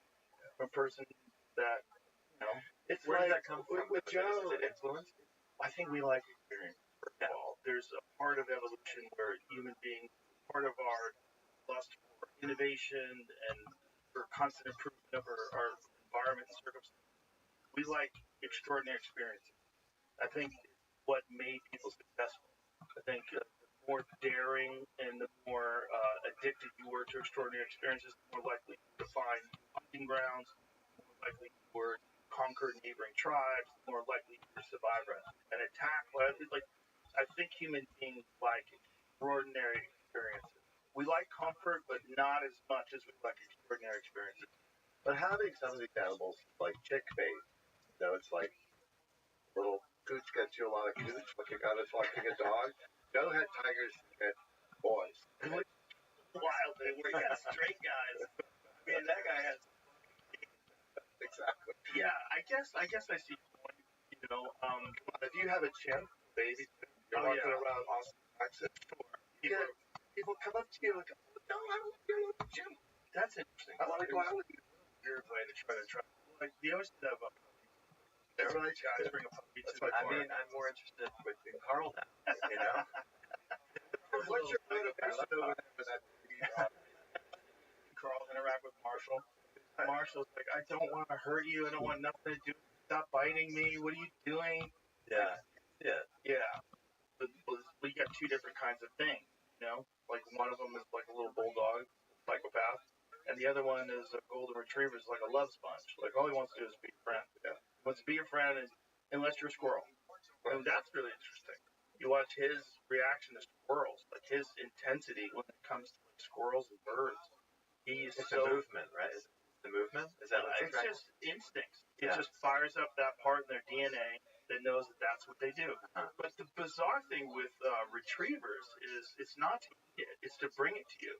from a person that, It's where does that come from? With Joe. Is it influence? I think we like experience, first of all. There's a part of evolution where human beings, part of our lust for innovation and for constant improvement of our environment and circumstances, we like extraordinary experiences. I think what made people successful. I think the more daring and the more addicted you were to extraordinary experiences, the more likely to find hunting grounds, the more likely you were to conquer neighboring tribes, the more likely you were to survive an attack. Like, I think human beings like extraordinary experiences. We like comfort, but not as much as we like extraordinary experiences. But having some of these animals like chickbait, it's like little gooch gets you a lot of gooch, like you got us watching a dog. Joe had tigers and boys. Wild, they were straight guys. I mean, that guy has exactly. Yeah, I guess I see your point. If you have a chimp, baby, you're walking around Austin, Texas. Sure. People come up to you like, no, I don't want to go to the gym. That's interesting. I want to go out with you. Weird way to try. Like, they always have They're right, Guys bring a puppy to the I park. mean, I'm more interested in Carl now. You know. What's your motivation over there for that baby? Carl interact with Marshall. Marshall's like, I don't want to hurt you. I don't want nothing to do. Stop biting me. What are you doing? Yeah. Yeah. But we got two different kinds of things, you know? Like one of them is like a little bulldog, psychopath, and the other one is a golden retriever, is like a love sponge. Like all he wants to do is be your friend. Yeah. He wants to be your friend, unless you're a squirrel. And that's really interesting. You watch his reaction to squirrels, like his intensity when it comes to like squirrels and birds. It's the movement, right? Is the movement? Is that it's just instincts. It just fires up that part in their DNA that knows that that's what they do. But the bizarre thing with retrievers is it's not to eat it; it's to bring it to you.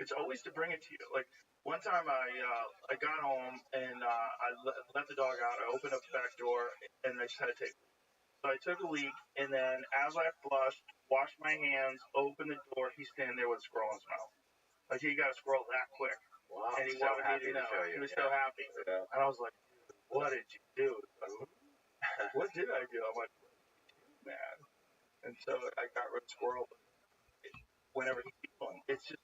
It's always to bring it to you. Like one time I got home and I let the dog out. I opened up the back door and I just had to take. So I took a leak, and then as I flushed, washed my hands, opened the door, he's standing there with a squirrel in his mouth. Like he got a squirrel that quick. Wow. And he wanted me to know. He was so happy. Yeah. And I was like, what did you do? Like, what did I do? I'm like, man. And so I got rid of squirrel whenever he's feeling. It's just,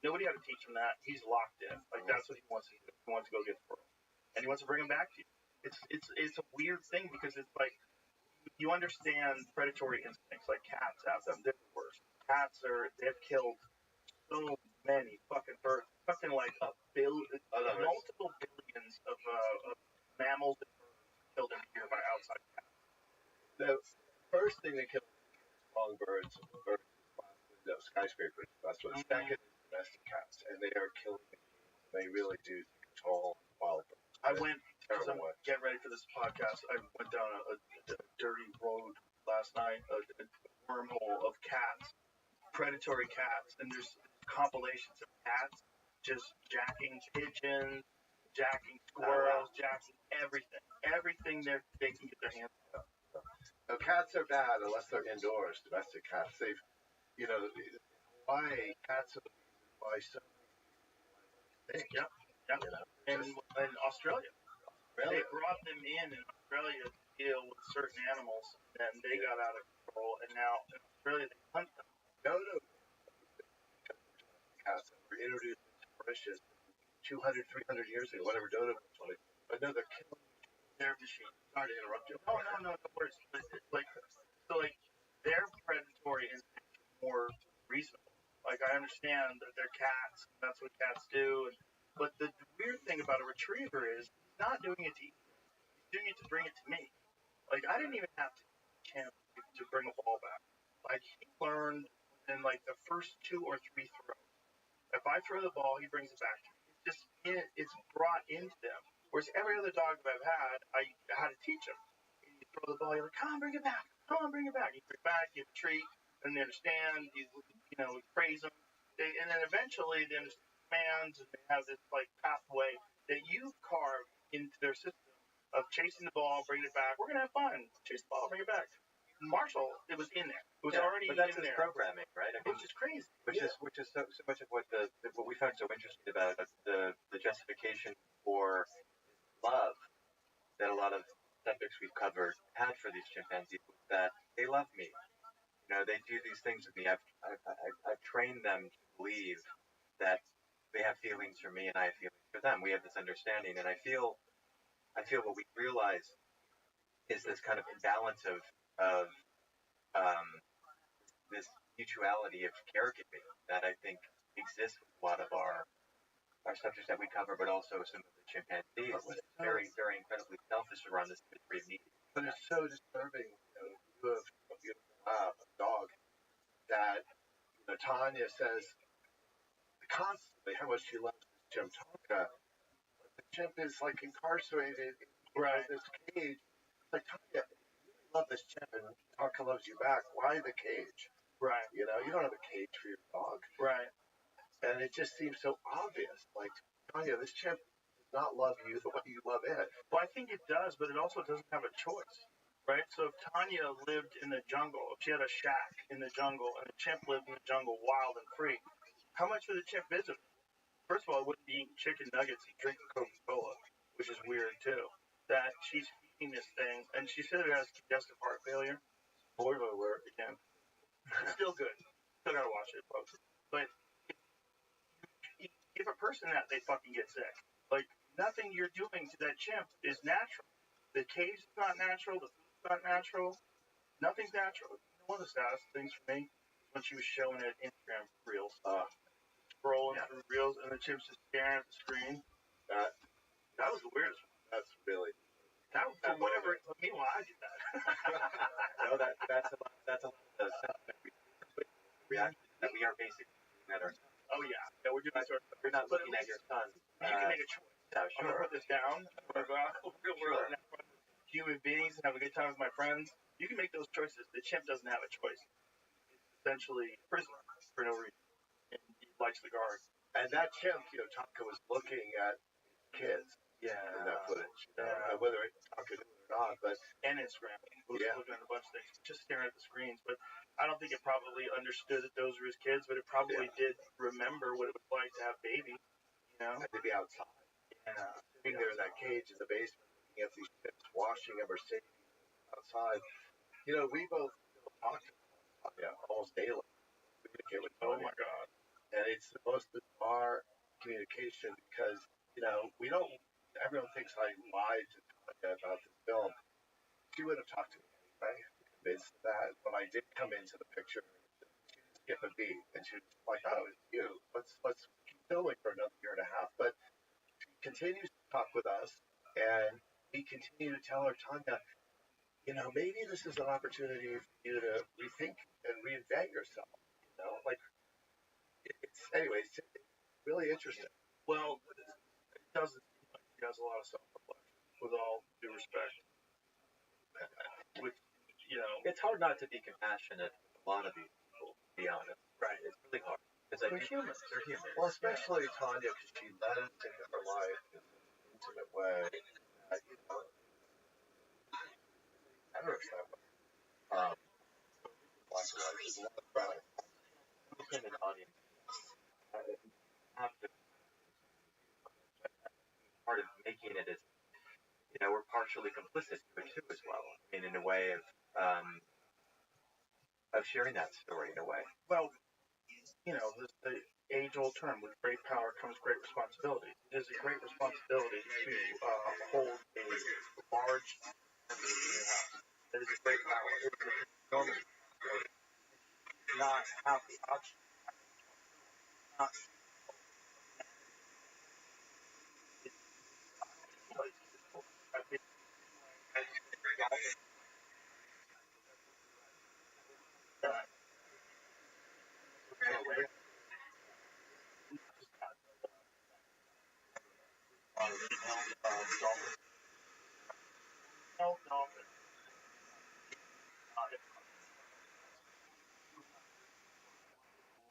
nobody had to teach him that. He's locked in. Like, that's what he wants to do. He wants to go get squirrel. And he wants to bring him back to you. It's a weird thing because it's like, you understand predatory instincts. Like cats have them. They're the worst. They've killed so many fucking birds. Fucking like multiple billions of mammals and birds killed every year by outside cats. The first thing they kill songbirds, skyscrapers. That's what second is domestic cats, and they are killing. They really do control wildlife. I went because I'm getting ready for this podcast. I went down a dirty road last night, a wormhole of cats, predatory cats, and there's compilations of cats just jacking pigeons, jacking squirrels, jacking everything they can get their hands on. Now, cats are bad unless they're indoors. Domestic cats, why cats are why so many things. Yeah. And in Australia, they brought them in Australia to deal with certain animals, and they got out of control, and now in Australia they hunt them. No. Cats were introduced into Mauritius 200, 300 years ago, whatever Dodo was like. But no, they're killing their machine. Sorry to interrupt you. Oh, no worries. Like, their predatory instinct is more reasonable. Like, I understand that they're cats, and that's what cats do, but the weird thing about a retriever is he's not doing it to eat. He's doing it to bring it to me. Like, I didn't even have to teach him to bring a ball back. Like, he learned in, like, the first 2 or 3 throws. If I throw the ball, he brings it back to me. It's brought into them. Whereas every other dog that I've had, I had to teach him. You throw the ball, you're like, come on, bring it back. Come on, bring it back. You bring it back, you treat, and they understand. You praise them. And then eventually they understand commands, and they have this, like, pathway that you've carved into their system of chasing the ball, bringing it back. We're going to have fun. Chase the ball, bring it back. Marshall, it was in there. It was already in there. But that's his programming, right? I mean, which is crazy. Which is so much of what we found so interesting about the justification for love that a lot of subjects we've covered had for these chimpanzees was that they love me. They do these things with me. I've trained them to believe that they have feelings for me and I have feelings for them. We have this understanding, and I feel what we realize is this kind of imbalance of this mutuality of caregiving that I think exists with a lot of our subjects that we cover, but also some of the chimpanzees. It's very, very incredibly selfish around this degree of need. But it's so disturbing. You have a dog that Tanya says constantly how much she loves this chimp Tonka. The chimp is like incarcerated in this cage. It's like, Tanya, you love this chimp and Tonka loves you back. Why the cage? Right. You don't have a cage for your dog. Right. And it just seems so obvious. Like, Tanya, this chimp does not love you the way you love it. Well, I think it does, but it also doesn't have a choice. Right? So if Tanya lived in the jungle, if she had a shack in the jungle, and the chimp lived in the jungle wild and free, how much would the chimp visit? First of all, it wouldn't be eating chicken nuggets and drinking Coca-Cola, which is weird too. That she's watching this thing, and she said it has congestive heart failure. Spoiler alert again. It's still good. Still gotta watch it, folks. But you give a person that, they fucking get sick. Like, nothing you're doing to that chimp is natural. The cage is not natural. The food's not natural. Nothing's natural. You know, one of the saddest things for me when she was showing it Instagram reels, scrolling through reels, and the chimp's just staring at the screen. That was the weirdest one. That's really. For whatever. Meanwhile, I did that. No, that's a lot of the sentiment reaction that we are basically doing that ourselves. Oh yeah, we're doing sort of. You're not looking at your son. You can make a choice. Yeah, I'm gonna put this down. I'm gonna go out in the real world and have fun with human beings and have a good time with my friends. You can make those choices. The chimp doesn't have a choice. It's essentially a prisoner for no reason, and he likes the guard. And that chimp, Tonka was looking at kids in that footage. Whether Tonka knew it or not, but and Instagram, was looking at a bunch of things, just staring at the screens. But I don't think it probably understood that those were his kids, but it probably did remember what it was like to have babies. And to be outside. Sitting there in that cage in the basement, looking at these chimps, washing them or saving them outside. We both talk to Tanya almost daily. Communicate with Tanya. Oh my God. And it's the most bizarre communication because, we don't, everyone thinks I lied to Tanya about this film. She would have talked to me anyway, convinced that when I did come into the picture, she didn't skip a beat. And she was like, oh, it's you. Let's keep filming for another year and a half. But she continues to talk with us, and we continue to tell her, Tanya, maybe this is an opportunity for you to rethink and reinvent yourself. Anyways, it's really interesting. Well, it doesn't seem like he has a lot of self-reflection, with all due respect. It's hard not to be compassionate with a lot of these people, to be honest. Right. It's really hard. Because they're humans. They're humans. Well, especially Tanya, because she led us into her life in an intimate way. I don't know that way. There's a lot of pride. Independent audience. Have to. Part of making it is, we're partially complicit to it too, as well. I mean, in a way of sharing that story in a way. Well, the age-old term, with great power comes great responsibility. It is a great responsibility to hold a large family in your house. It is a great power. It is an enormous responsibility. Not have the option. Not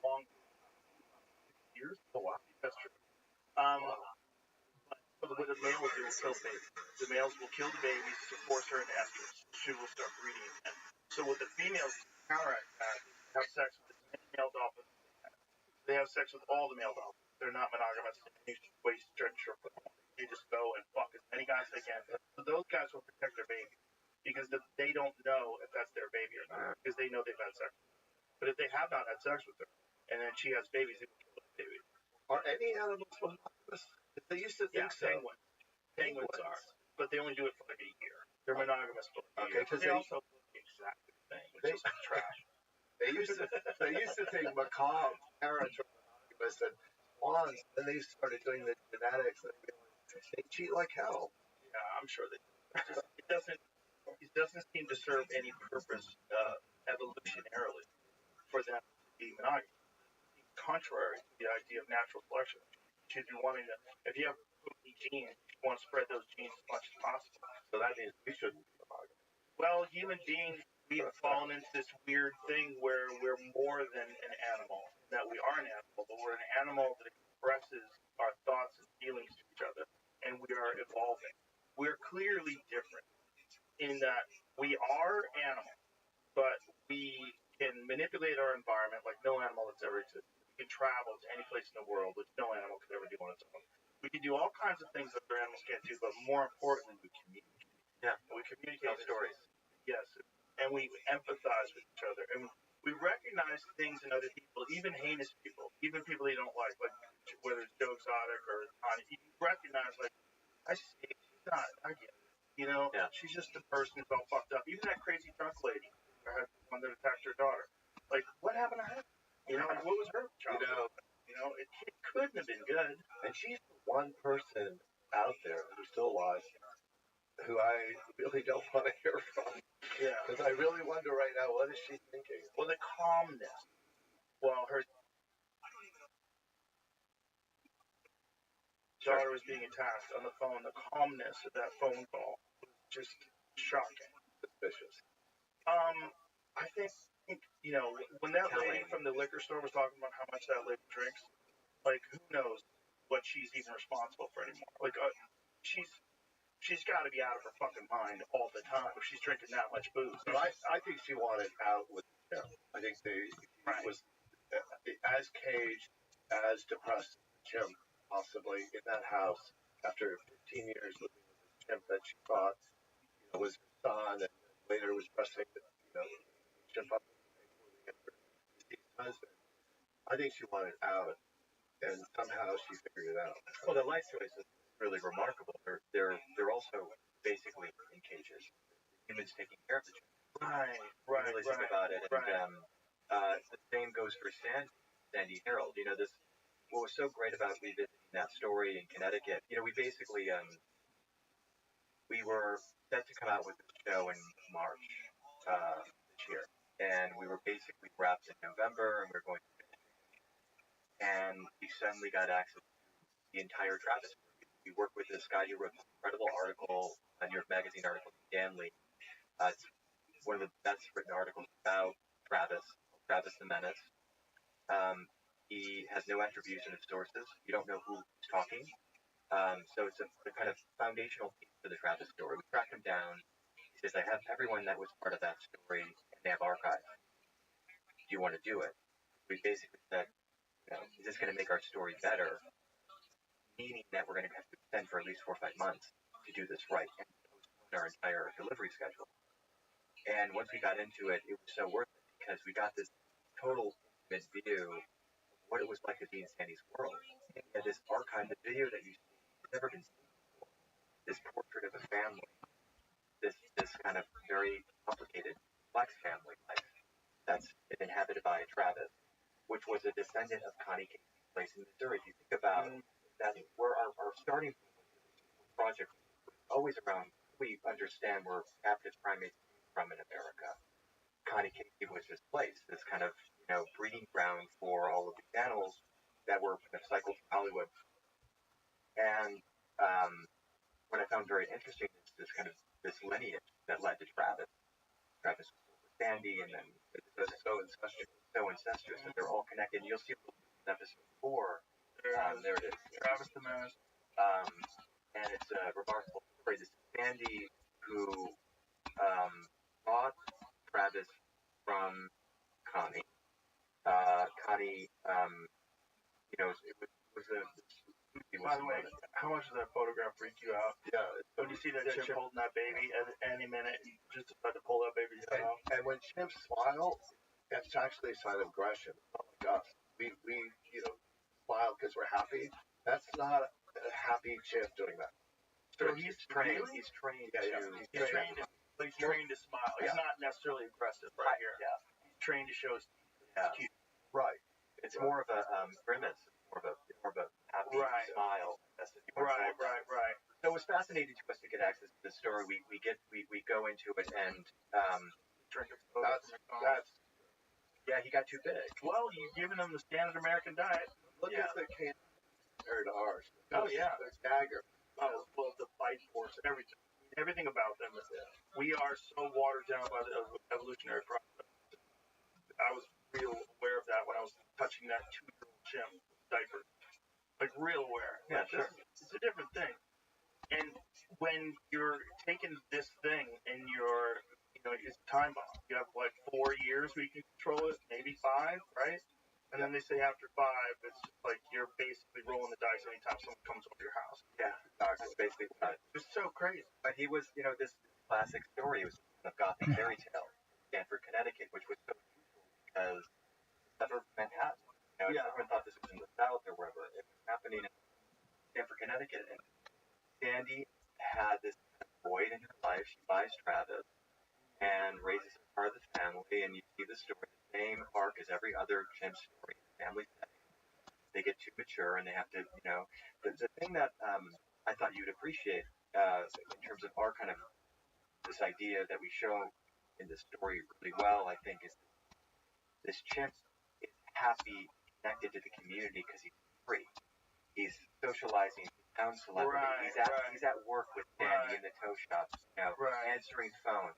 long years. Oh wow, that's true. But what the male will do is kill babies. The males will kill the babies to force her into estrus. She will start breeding again. So what the females counteract that is have sex with as many male dolphins as they can. They have sex with all the male dolphins. They're not monogamous in any way, stretch, or form. They just go and fuck as many guys as they can. So those guys will protect their baby because they don't know if that's their baby or not because they know they've had sex. But if they have not had sex with her and then she has babies, they will kill the baby. Are any animals monogamous? They used to think so. Penguins are, but they only do it for like a year. They're monogamous for a year. Because they also look exactly the same, which is trash. They used to think macaques, parrots were monogamous, and swans. Then they started doing the genetics, and they cheat like hell. Yeah, I'm sure they do. It doesn't seem to serve any purpose evolutionarily for them to be monogamous. Contrary to the idea of natural selection. Should be wanting to, if you have genes, you want to spread those genes as much as possible. So that means we shouldn't be monogamous. Well, human beings, we've fallen into this weird thing where we're more than an animal. That we are an animal, but we're an animal that expresses our thoughts and feelings to each other, and we are evolving. We're clearly different in that we are animals, but we can manipulate our environment like no animal that's ever existed. We can travel to any place in the world which no animal could ever do on its own. We can do all kinds of things that other animals can't do, but more importantly, we communicate. Yeah. We communicate stories. Yes, and we empathize with each other, and we recognize things in other people, even heinous people, even people you don't like whether it's Joe Exotic or Tanya. You recognize, like, I see, she's not, I get it. Yeah. She's just a person who's all fucked up. Even that crazy drunk lady, who had one that attacked her daughter. Like, what happened to her? What was her childhood? It couldn't have been good. And she's the one person out there who's still alive who I really don't want to hear from. Yeah. Because I really wonder right now, what is she thinking? Well, the calmness. Well, her daughter was being attacked on the phone. The calmness of that phone call was just shocking. Suspicious. I think, when that lady from the liquor store was talking about how much that lady drinks, like, who knows what she's even responsible for anymore. Like, she's got to be out of her fucking mind all the time if she's drinking that much booze. But I think she wanted out with him. I think she was as caged, as depressed as Jim, possibly, in that house after 15 years living with this Jim that she thought was her son, and later was pressing Jim up before they get her deceased husband. I think she wanted out, and somehow she figured it out. Well, the life choice is really remarkable. They're also basically in cages. The humans taking care of the children. Right. Really think about it. And the same goes for Sandy Harold. What was so great about revisiting that story in Connecticut. We basically we were set to come out with the show in March this year, and we were basically wrapped in November, and we were going to finish. And we suddenly got access to the entire Travis story. We worked with this guy who wrote this incredible article, a New York Magazine article, Dan Lee. It's one of the best written articles about Travis the Menace. He has no attribution of sources. You don't know who's talking. So it's a kind of foundational piece for the Travis story. We tracked him down. He says, I have everyone that was part of that story, and they have archives. Do you want to do it? We basically said, is this going to make our story better? Meaning that we're going to have to extend for at least 4 or 5 months to do this right and postpone our entire delivery schedule. And once we got into it, it was so worth it because we got this total intimate view of what it was like to be in Sandy's world. And this archived video that you see has never been seen before. This portrait of a family, this kind of very complicated, complex family life that's been inhabited by Travis, which was a descendant of Connie Casey's place in Missouri. If you think about that, where our starting point was this project was always around. We understand where captive primates came from in America. Connie Casey was this place, this kind of breeding ground for all of these animals that were kind of cycled to Hollywood. And what I found very interesting is this kind of this lineage that led to Travis. Travis was Sandy, and then it was so incestuous that they're all connected. And you'll see in episode 4. There it is, Travis the Menace. And it's a remarkable story. This is Sandy who bought Travis from Connie. Connie, it was a. By the way, how much does that photograph freak you out? Yeah. When you see that chimp holding that baby at any minute, you just decide to pull that baby's head off. And when chimps smile, it's actually a sign of aggression. It's not like us. We smile because we're happy. That's not a happy chimp doing that. So he's trained. Really? He's trained Yeah, to. yeah. He's trained to smile. Yeah. He's not necessarily aggressive right here. Yeah. He's trained to show his cute. Right. It's more of a grimace, more of a happy smile. Right. So it was fascinating to us to get access to the story. We go into it and Drinking that's yeah, he got too big. Well, you're giving him the standard American diet. look at the can compared to ours. Oh yeah. The dagger. Well, the bite force, everything about them. We are so watered down by the evolutionary process. I was real aware of that when I was touching that 2-year-old chimp diaper. Like real aware. Yeah, sure. It's a different thing. And when you're taking this thing and it's time bomb. You have like 4 years where you can control it, maybe 5, right? And then they say after 5, it's just like you're basically rolling the dice anytime someone comes over your house. Yeah, that's basically what it was so crazy. But he was, this classic story. It was a Gothic fairy tale, Stanford, Connecticut, which was so unusual because it's never Manhattan. Everyone thought this was in the South or wherever. It was happening in Stanford, Connecticut. And Sandy had this void in her life. She buys Travis and raises him part of the family, and you see the story, the same arc as every other chimp story in the family setting. They get too mature, and they have to, the thing that I thought you'd appreciate in terms of our kind of this idea that we show in the story really well, I think, is this chimp is happy, connected to the community because he's free. He's socializing, he's found celebrity. He's at work with Sandy in the tow shop, answering phones,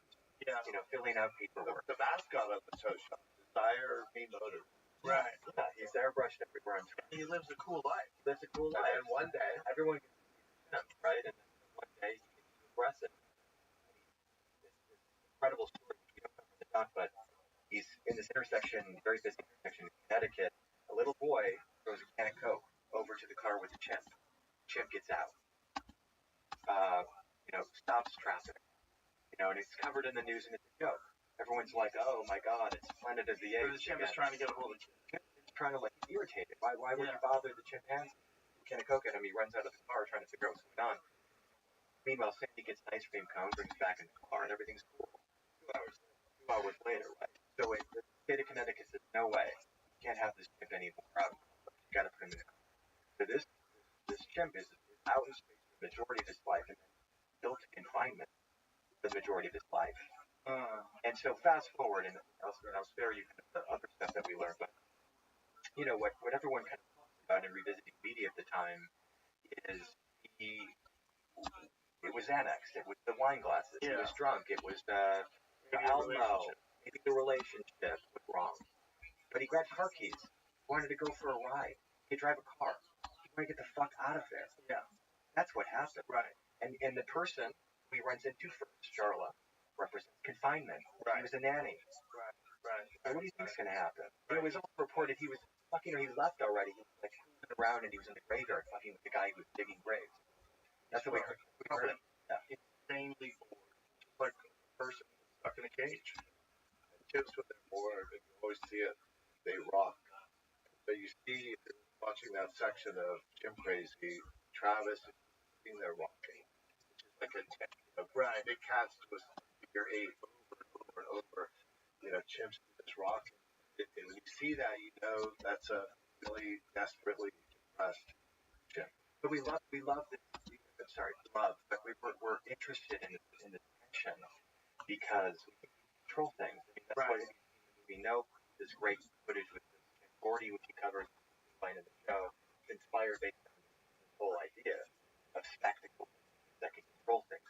filling out paperwork. The mascot of the tow shop, Desire Me Motor. Right. Yeah, he's airbrushed everywhere. He lives a cool life. And one day, everyone gets to see him, right? And then one day he gets too aggressive. This incredible story we don't cover in the doc, but he's in this intersection, very busy intersection in Connecticut. A little boy throws a can of Coke over to the car with a chimp. Chimp gets out. Stops traffic. And it's covered in the news and it's a joke. Everyone's like, oh my God, it's Planet of the Apes. The chimp is trying to get a hold of the chimp. He's trying to irritate it. Why would you bother the chimpanzee? Can of Coke at him, he runs out of the car trying to figure out what's going on. Meanwhile, Sandy gets an ice cream cone, brings it back in the car, and everything's cool. 2 hours later, right? So the state of Connecticut says, no way, you can't have this chimp anymore. You got to put him in the car. So this chimp is out in space for the majority of his life and then built to confinement for the majority of his life. And so fast forward, and I'll spare you the other stuff that we learned, but what everyone kind of talks about in revisiting media at the time is it was annexed. It was the wine glasses. Yeah. He was drunk. It was Elmo. Maybe the relationship was wrong. But he grabbed car keys. He wanted to go for a ride. He could drive a car. He wanted to get the fuck out of there. Yeah. That's what happened. Right. And the person he runs into first, Charla, represents confinement. Right. He was a nanny. Right. So what do you think's going to happen? It was all reported he was fucking, he left already. He was cruising around and he was in the graveyard fucking with the guy who was digging graves. That's what we heard. Yeah. Insanely bored. Just like a person stuck in a cage. And chimps when they're bored, and you always see it, they rock. So you see, watching that section of Chimp Crazy, Travis is sitting there rocking. Which is like a big cats to a figure 8 over and over. Chimps just rocking. And when you see that, that's a really desperately depressed chimp. But we love this. But we're interested in the tension because we can control things. I mean, that's why we know this great footage with Gordy, which he covers in the show, inspired based on this whole idea of spectacle that can control things.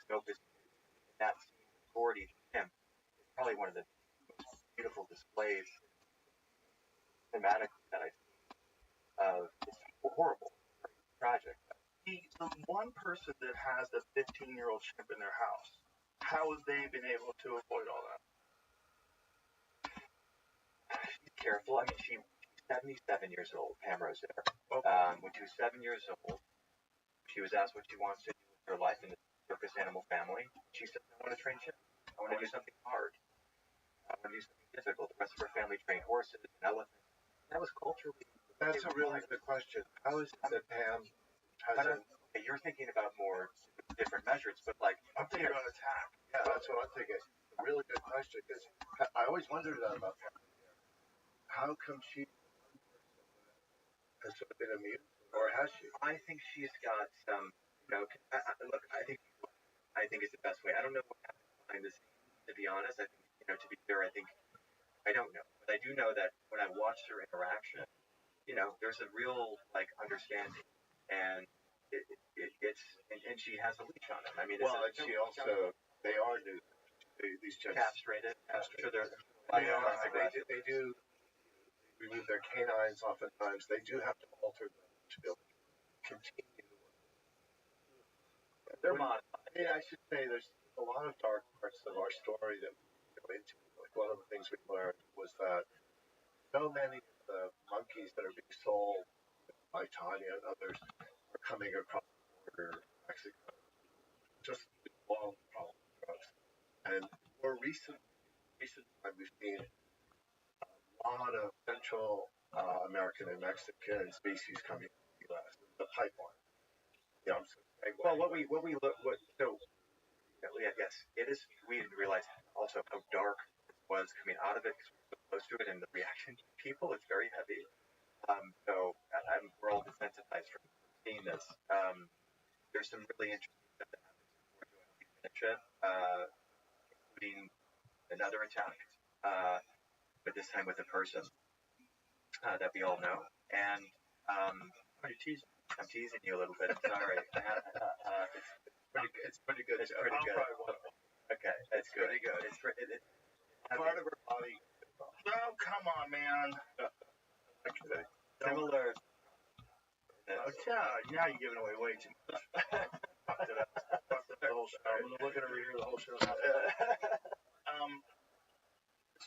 That scene with Gordy and him is probably one of the most beautiful displays thematically that I've seen of it's horrible, tragic. The one person that has a 15-year-old chimp in their house, how have they been able to avoid all that? She's careful. I mean, she's 77 years old. Pam Rosier. Okay. When she was 7 years old, she was asked what she wants to do with her life in the circus animal family. She said, I want to train chimps. I want to do something hard. I want to do something difficult. The rest of her family trained horses and elephants. That was culturally. That's a really good question. How is it that Pam hasn't? Okay, you're thinking about more different measures, but I'm thinking about attack. Yeah, that's what I'm thinking. It's a really good question because I always wondered that about Pam. How come she has sort of been immune, or has she? I think she's got some. Look, I think it's the best way. I don't know what happened behind the scenes, to be honest. I think, to be fair, I don't know. But I do know that when I watched her interaction, there's a real, understanding. And and she has a leash on him. I mean, and she also, they are new. These chimps. Castrated. Sure, they do remove their canines oftentimes. They do have to alter them to be able to continue. They're modified. I should say there's a lot of dark parts of our story that we go into. One of the things we learned was that so many of the monkeys are being sold by Tanya and others are coming across the border to Mexico, just along the problem of drugs. And more recent time, we've seen a lot of Central American and Mexican species coming to the U.S. The pipeline. Yeah, I'm saying, well, what we look what so yeah, yes, it is. We didn't realize also how dark it was coming out of it because we're so close to it, and the reaction to people is very heavy. We're all desensitized from seeing this. There's some really interesting stuff that happens before we finish it, including another attack, but this time with a person that we all know. And Are you teasing? I'm teasing you a little bit. I'm sorry. it's pretty good. It's pretty good. Okay, it's good. Pretty good. It's part of her body. Oh, come on, man. Okay. Similar. Yeah, now you're giving away way too much. Fucked it up. Fucked up the whole show. I'm gonna look at her here the whole show.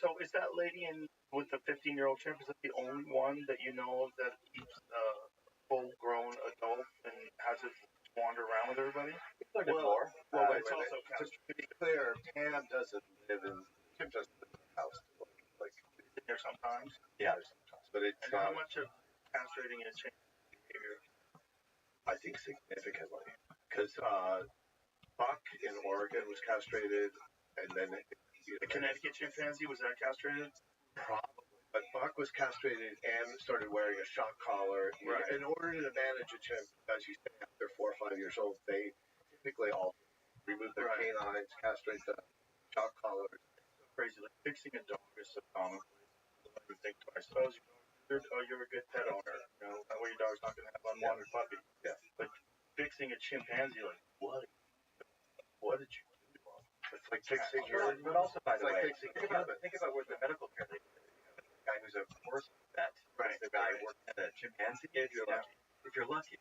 So is that lady with the 15-year-old chimp? Is that the only one that you know of that keeps full-grown adult and has it wander around with everybody? Well, it's also just to be clear, Pam doesn't live in. Kim doesn't live in the house. Like in there sometimes. Yeah, sometimes, but it's and how much of castrating has changed behavior? I think significantly, because Buck in Oregon was castrated, and then the Connecticut chimpanzee, was that castrated? Probably, but Buck was castrated and started wearing a shock collar. Right. In order to manage a chimp, as you say, after 4 or 5 years old, they typically all remove their canines, castrate them, shock collars. Crazy. Like fixing a dog is so common. You think twice. Oh, you're a good pet owner. You know, that way your dog's not going to have unwanted puppy. Yeah. But fixing a chimpanzee, like, what did you do? It's like fixing your. But also, by the way, fixing think about where the medical care they do. The guy who's a horse vet, right? The guy working at a chimpanzee. If you're lucky. If you're lucky.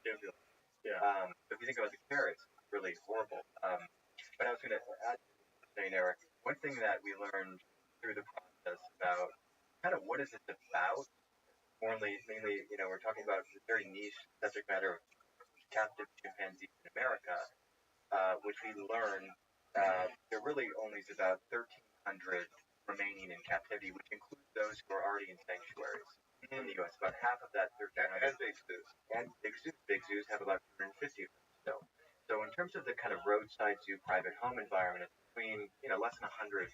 Yeah. If you think about the care, it's really horrible. But I was going to add to saying, Eric, one thing that we learned through the process about kind of what is this about. Mainly, we're talking about the very niche subject matter of captive chimpanzees in America, which we learned there really only is about 1,300 remaining in captivity, which includes those who are already in sanctuaries in the U.S. About half of that 1,300. And big zoos. And big zoos have about 250 of them still. So in terms of the kind of roadside zoo, private home environment, it's between less than 100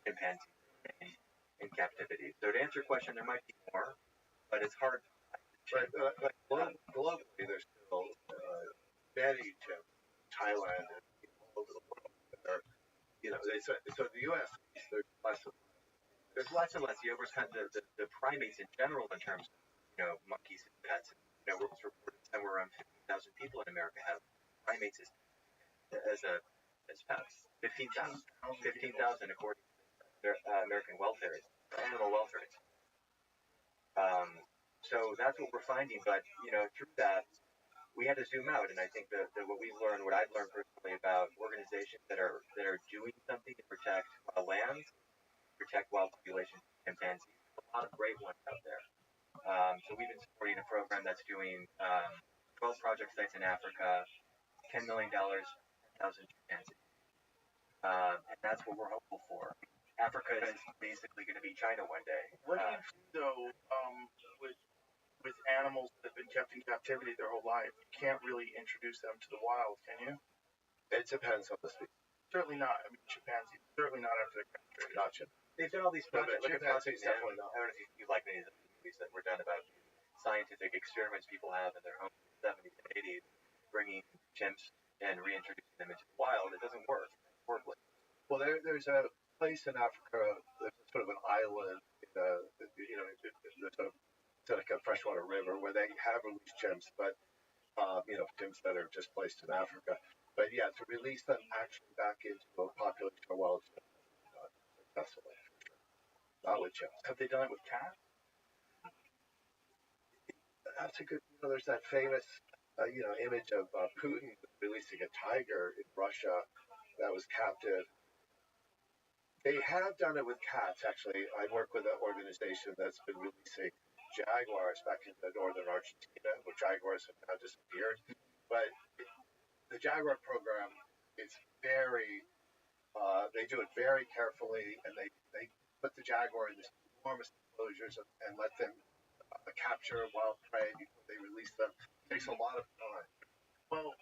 chimpanzees in captivity. So to answer your question, there might be more, but it's hard. But globally, there's still many chimps in Thailand and all over the world. So the U.S. There's less and less. The primates in general, in terms of monkeys and pets. It's reported somewhere around 15,000 people in America have primates as pets. 15,000 according to American animal welfare. So that's what we're finding. But through that, we had to zoom out, and I think that what I've learned personally about organizations that are doing something to protect lands, protect wild populations of chimpanzees. There's a lot of great ones out there. So we've been supporting a program that's doing 12 project sites in Africa, $10 million, 10,000 chimpanzees. And that's what we're hopeful for. Africa is basically going to be China one day. What do you do, though, with animals that have been kept in captivity their whole life? You can't really introduce them to the wild, can you? It depends on the species. Certainly not. I mean, chimpanzees, certainly not after they're castrated. Gotcha. They've done all these projects. Chimpanzees definitely not. I don't know if you like any of the movies that were done about scientific experiments people have in their homes in the 70s and 80s, bringing chimps and reintroducing them into the wild. It doesn't work. Horribly. Well, there's a place in Africa, there's sort of an island, it's like a freshwater river where they have released chimps, but chimps that are displaced in Africa. But yeah, to release them actually back into a population of wild chimps, not successfully. Not with chimps. Have they done it with cats? That's a good. There's that famous, image of Putin releasing a tiger in Russia that was captive. They have done it with cats, actually. I work with an organization that's been releasing jaguars back in the northern Argentina, where jaguars have now disappeared. But the jaguar program is very, they do it very carefully, and they put the jaguar in these enormous enclosures and let them capture wild prey before they release them. It takes a lot of time. Well,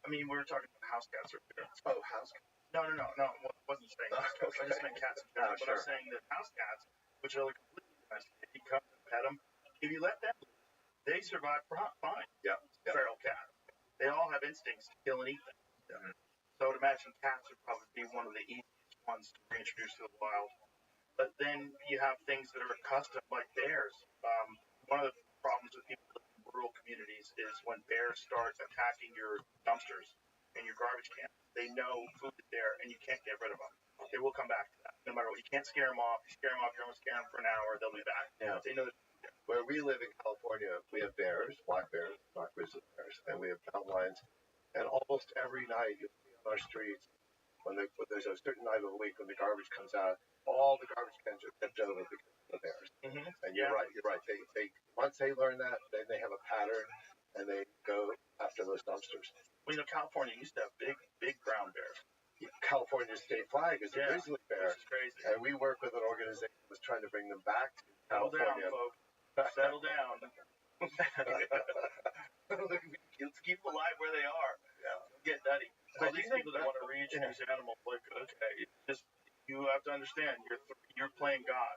I mean, we were talking about house cats earlier. Oh, house cats. No. I wasn't saying house cats. I just meant cats in general. But I'm saying that house cats, which are like completely domesticated, you come and pet them. If you let them, they survive fine. Yeah. Feral cats. They all have instincts to kill and eat them. Yeah. So I would imagine cats would probably be one of the easiest ones to reintroduce to the wild. But then you have things that are accustomed, like bears. One of the problems with people living in rural communities is when bears start attacking your dumpsters and your garbage cans. They know food is there, and you can't get rid of them. They will come back to that, no matter what. You can't scare them off. You scare them off, you're only scaring them for an hour. They'll be back. Yeah. They know that. Where we live in California, we have bears, black grizzly bears, and we have mountain lions. And almost every night you'll see on our streets, when there's a certain night of the week when the garbage comes out, all the garbage cans are tipped over because of the bears. Mm-hmm. And you're right. They once they learn that, then they have a pattern, and they go after those dumpsters. Well, California used to have big brown bears. California's state flag is a grizzly bear. Which is crazy. And we work with an organization that was trying to bring them back to California. Settle down, folks. Settle down. Let's keep them alive where they are. Yeah. Get nutty. But these people that want to reintroduce animals, like, okay, it's just, you have to understand, you're playing God.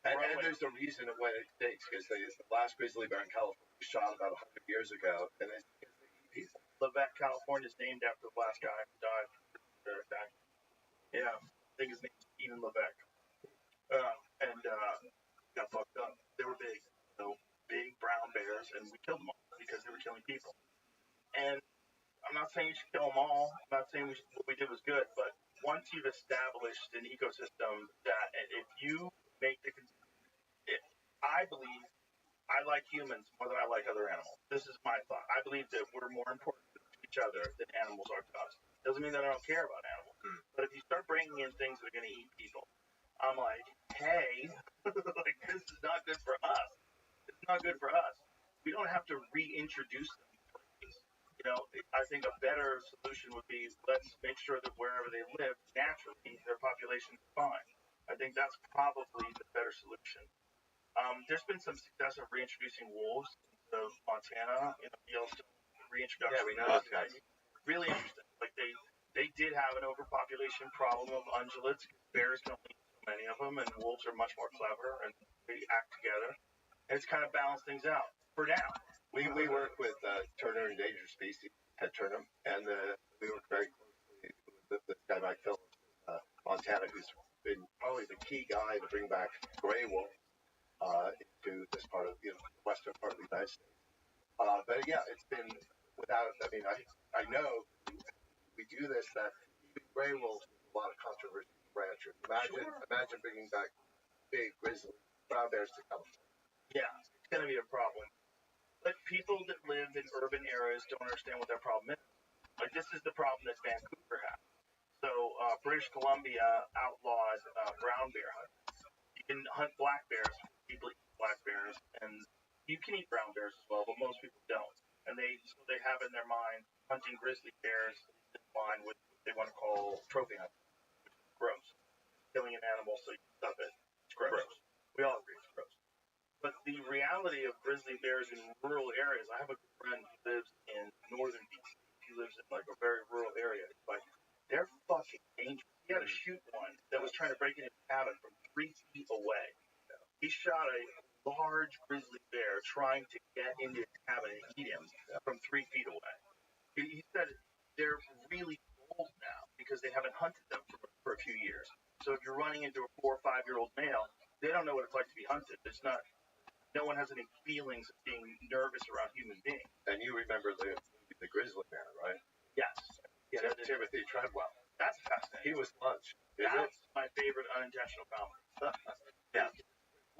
And there's a reason it went extinct, because the last grizzly bear in California was shot about 100 years ago, and it's because they eat people. Leveque, California is named after the last guy who died from a bear attack. Yeah, I think his name's Ian Leveque. And got fucked up. They were big, big brown bears, and we killed them all because they were killing people. And I'm not saying you should kill them all. I'm not saying what we did was good, but once you've established an ecosystem that, if you make I believe I like humans more than I like other animals. This is my thought. I believe that we're more important to each other than animals are to us. Doesn't mean that I don't care about animals, but if you start bringing in things that are going to eat people, I'm like, hey, like, this is not good for us. It's not good for us. We don't have to reintroduce them. I think a better solution would be, let's make sure that wherever they live, naturally, their population is fine. I think that's probably the better solution. There's been some success of reintroducing wolves into Montana, Yellowstone reintroduction. Yeah, we know those guys. Really interesting. Like, they did have an overpopulation problem of ungulates. Bears can only eat so many of them, and wolves are much more clever, and they act together. And it's kind of balanced things out for now. We work with Turner Endangered Species, Ted Turner, and we work very closely with this guy Mike Phillips in Montana, who's been probably the key guy to bring back gray wolves into this part of the western part of the United States. But yeah, it's been without. I mean, I know we do this that even gray wolves is a lot of controversy with ranchers. Imagine bringing back big grizzly brown bears to California. Yeah, it's going to be a problem. But people that live in urban areas don't understand what that problem is. Like, this is the problem that Vancouver has. So British Columbia outlawed brown bear hunting. You can hunt black bears. People eat black bears, and you can eat brown bears as well, but most people don't. And they have in their mind hunting grizzly bears in line with what they want to call trophy hunting, which is gross. Killing an animal so you can stuff it. It's gross. We all agree it's gross. But the reality of grizzly bears in rural areas, I have a good friend who lives in northern BC. He lives in like a very rural area. It's like, they're fucking dangerous. He had to shoot one that was trying to break into his cabin from 3 feet away. He shot a large grizzly bear trying to get into his cabin and eat him from 3 feet away. He said they're really old now because they haven't hunted them for a few years. So if you're running into a 4 or 5 year old male, they don't know what it's like to be hunted. No one has any feelings of being nervous around human beings. And you remember the grizzly bear, right? Yes. Yeah, Timothy Treadwell. That's fascinating. He was lunch. That's my favorite unintentional comment. Yeah.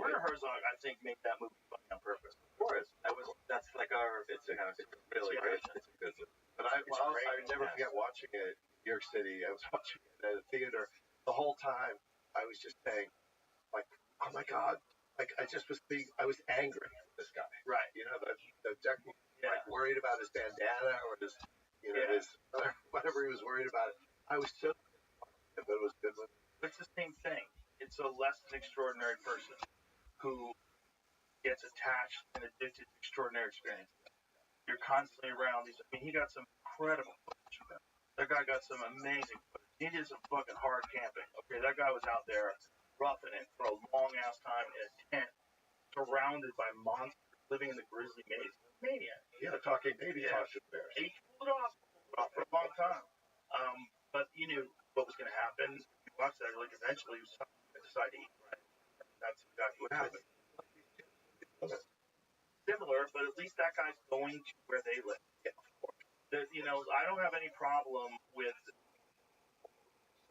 Werner Herzog, I think, made that movie funny on purpose. Of course. That's like it's really great. It's a good movie. But I never forget watching it in New York City. I was watching it at a theater. The whole time, I was just saying, like, oh my God, I just was I was angry at this guy. Right. You know, the deck, like worried about his bandana or his, his whatever he was worried about. I was so, but it was good with. But it's the same thing. It's a less than extraordinary person who gets attached and addicted to extraordinary experiences. You're constantly around these. I mean, he got some incredible footage. That guy got some amazing footage. He did some fucking hard camping. Okay, that guy was out there roughing it for a long ass time in a tent, surrounded by monsters, living in the grizzly maze. Maniac. Yeah, talking bears. He pulled it off for a long time. But you knew what was going to happen. You watched that, like eventually, he was going to decide to eat. Right. That's exactly what happened. Similar, but at least that guy's going to where they live. I don't have any problem with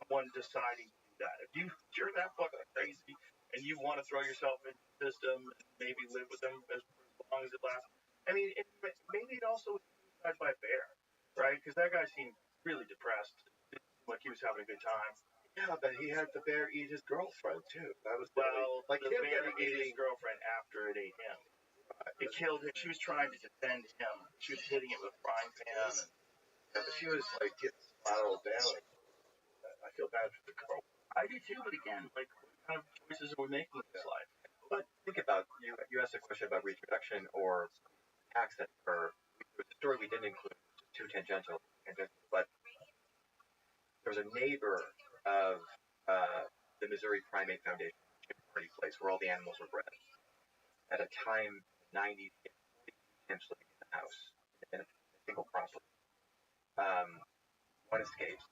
someone deciding to do that. If you're that fucking crazy and you want to throw yourself into the system and maybe live with them as long as it lasts, I mean, maybe it also was suicide by bear, right? Because that guy seemed really depressed, like he was having a good time. Yeah, but he had the bear eat his girlfriend too. That was like the bear ate his girlfriend after it ate him. It killed him. She was trying to defend him. She was hitting it with a frying pan. But she was like getting spiraled down. I feel bad for the girl. I do too, but again, like, what kind of choices are we making in this life? But think about, you asked a question about reproduction or attacks that occur. There was a story we didn't include, too tangential, but there was a neighbor of the Missouri Primate Foundation, Party Place, where all the animals were bred. At a time, 90 chimps living in the house in a single property. One escapes.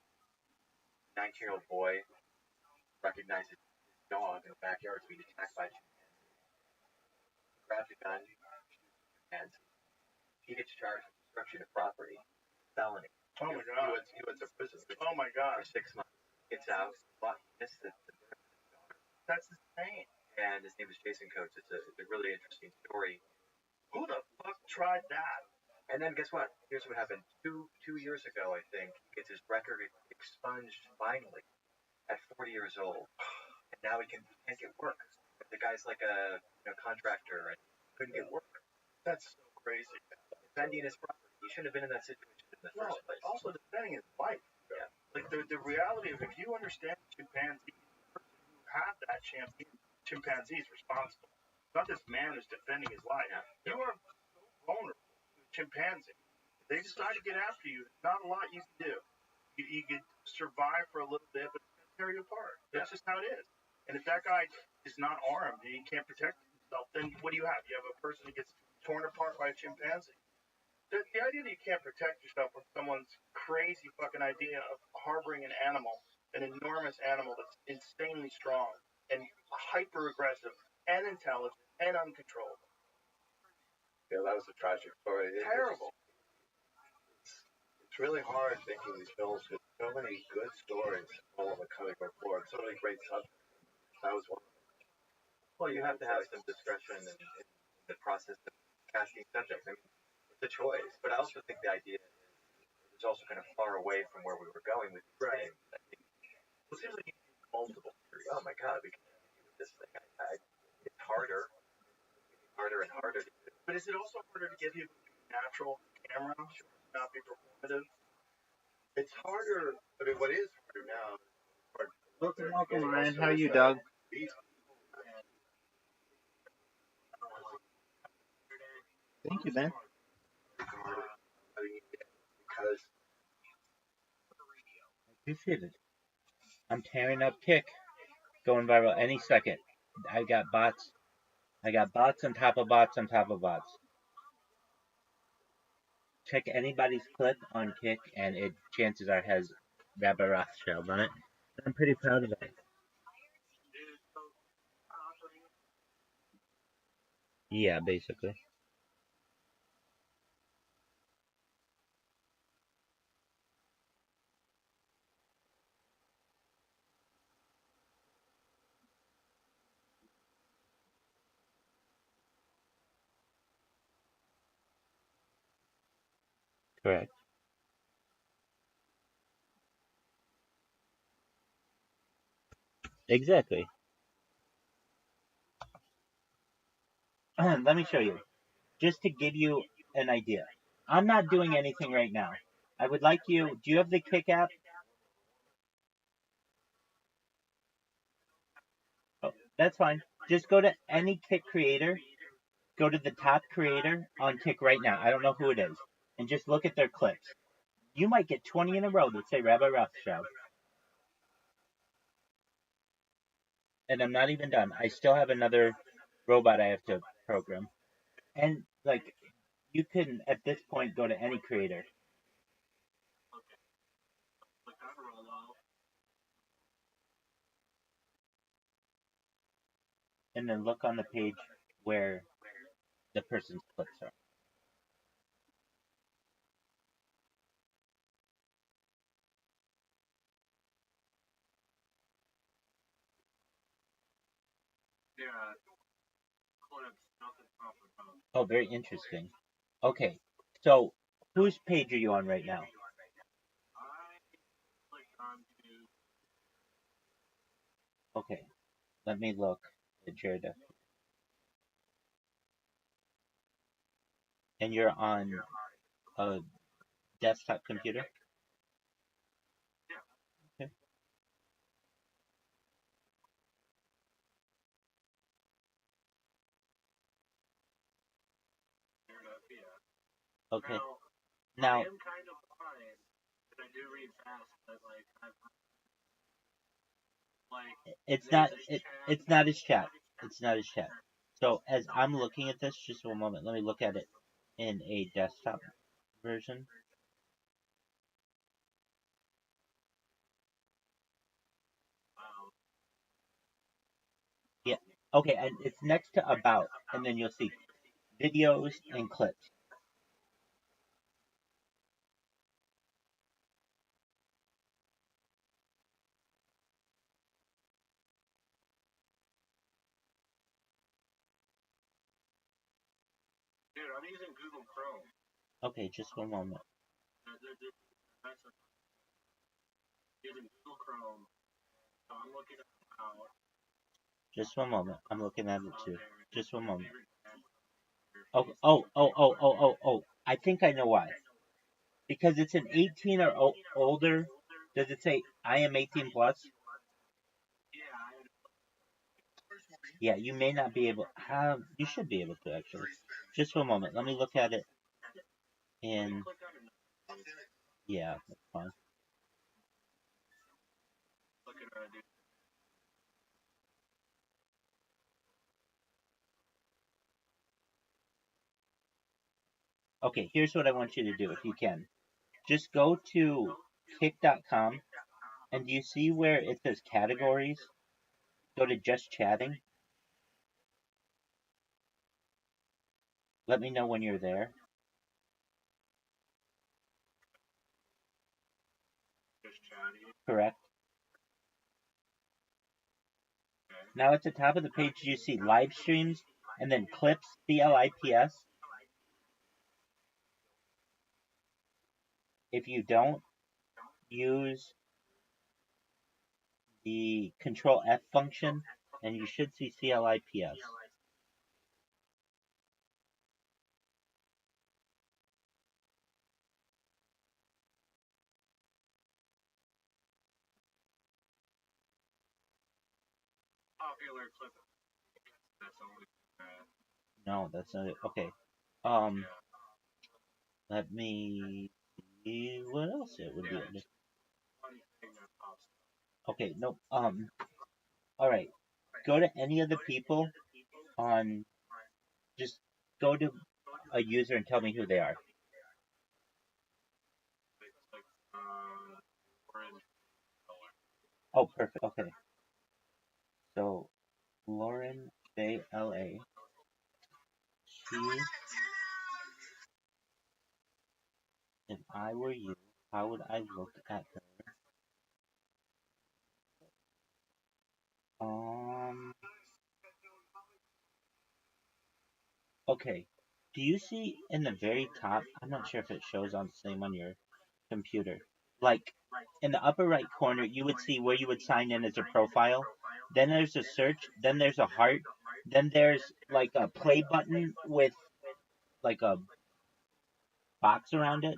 19-year-old boy recognizes his dog in the backyard being attacked by a chimpanzee. Grabs a gun, and he gets charged with destruction of property, felony. Oh my god. He went to prison. Oh my god. For 6 months. Gets out, but he missed the birth of his daughter. That's insane. And his name is Jason Coates. It's a really interesting story. Who the fuck tried that? And then guess what? Here's what happened. Two years ago, I think, he gets his record expunged finally at 40 years old. And now he can't get work. The guy's like a contractor and couldn't get work. That's so crazy. Defending his property. He shouldn't have been in that situation in the first place. Also defending his life. Yeah. Like the reality of, if you understand chimpanzees, the person who had that chimpanzee is responsible. Not this man who's defending his life. Yeah. You are so vulnerable to a chimpanzee. If they decide to get after you, there's not a lot you can do. You can survive for a little bit, but it's going to tear you apart. That's just how it is. And if that guy is not armed and he can't protect himself, then what do you have? You have a person that gets torn apart by a chimpanzee. The idea that you can't protect yourself from someone's crazy fucking idea of harboring an animal, an enormous animal that's insanely strong and hyper aggressive and intelligent and uncontrollable. Yeah, that was a tragic story. Terrible. It's really hard making these films with so many good stories, all of them coming forward, so many great subjects. That was one of them. Well, you have to have some discretion in the process of casting subjects. I mean, it's a choice, but I also think the idea is also kind of far away from where we were going with these things. I think it seems like you need multiple series. Oh my god, we can do this thing. It's harder and harder to do. But is it also harder to get people natural camera, not be performative? It's harder. I mean, what is harder now? Welcome, Ryan. How are you, Doug? Thank you, Ben. Because I appreciate it. I'm tearing up Kick, going viral any second. I got bots on top of bots on top of bots. Check anybody's clip on Kick, and it chances are has Rabbi Rothschild on it. And I'm pretty proud of it. Yeah, basically. Correct. Exactly. let me show you. Just to give you an idea. I'm not doing anything right now. I would like you, do you have the Kick app? Oh, that's fine. Just go to any Kick creator, go to the top creator on Kick right now. I don't know who it is. And just look at their clips. You might get 20 in a row that say Rabbi Rothschild. And I'm not even done. I still have another robot I have to program. And, like, you can, at this point, go to any creator. And then look on the page where the person's clips are. Oh, very interesting. Okay, so whose page are you on right now? Okay, let me look at Jared. And you're on a desktop computer? Okay. Okay. Now, it's not his chat. It's not his chat. So as I'm looking at this, just one moment, let me look at it in a desktop version. Yeah. Okay, and it's next to about, and then you'll see videos and clips. Dude, I'm using Google Chrome. Okay, just one moment. Using Google Chrome. So I'm looking at how. Just one moment. I'm looking at it too. Just one moment. I think I know why. Because it's an 18 or older. Does it say I am 18 plus? Yeah, you may not be able. You should be able to actually. Just one moment. Let me look at it. And yeah, that's fine. Okay, here's what I want you to do if you can. Just go to kick.com and do you see where it says categories? Go to just chatting. Let me know when you're there. Correct. Now at the top of the page you see live streams and then clips, CLIPS. If you don't, use the Control F function and you should see CLIPS. Popular clip. No, that's not it. Okay. Let me see what else it would be. Okay, no. All right. Go to any of the people on. Just go to a user and tell me who they are. Oh, perfect. Okay. So, Lauren Bay LA. If I were you, how would I look at her? Okay. Do you see in the very top? I'm not sure if it shows on the same on your computer. Like in the upper right corner, you would see where you would sign in as a profile. Then there's a search. Then there's a heart. Then there's like a play button with like a box around it.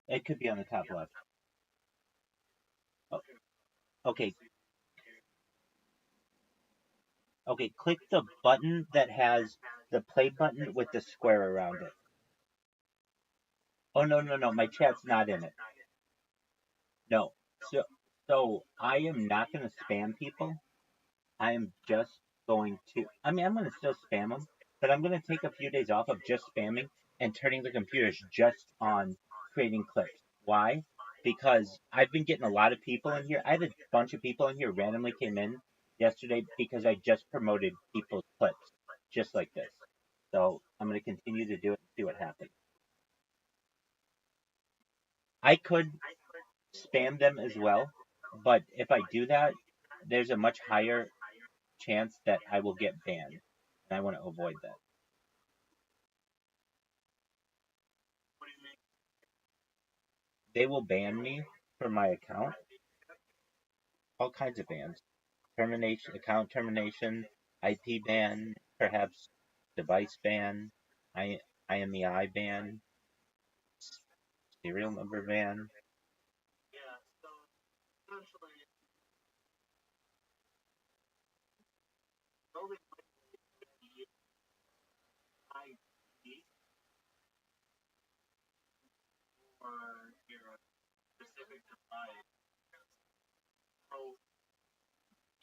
It could be on the top left. Oh, okay. Okay, click the button that has the play button with the square around it. Oh, no, my chat's not in it. No. So I am not going to spam people. I am just going to, I mean, I'm going to still spam them, but I'm going to take a few days off of just spamming and turning the computers just on creating clips. Why? Because I've been getting a lot of people in here. I had a bunch of people in here randomly came in yesterday because I just promoted people's clips just like this. So I'm going to continue to do it and see what happens. I could spam them as well, but if I do that, there's a much higher chance that I will get banned, and I want to avoid that. They will ban me from my account. All kinds of bans. Termination, account termination, IP ban, perhaps device ban, IMEI ban, serial number ban.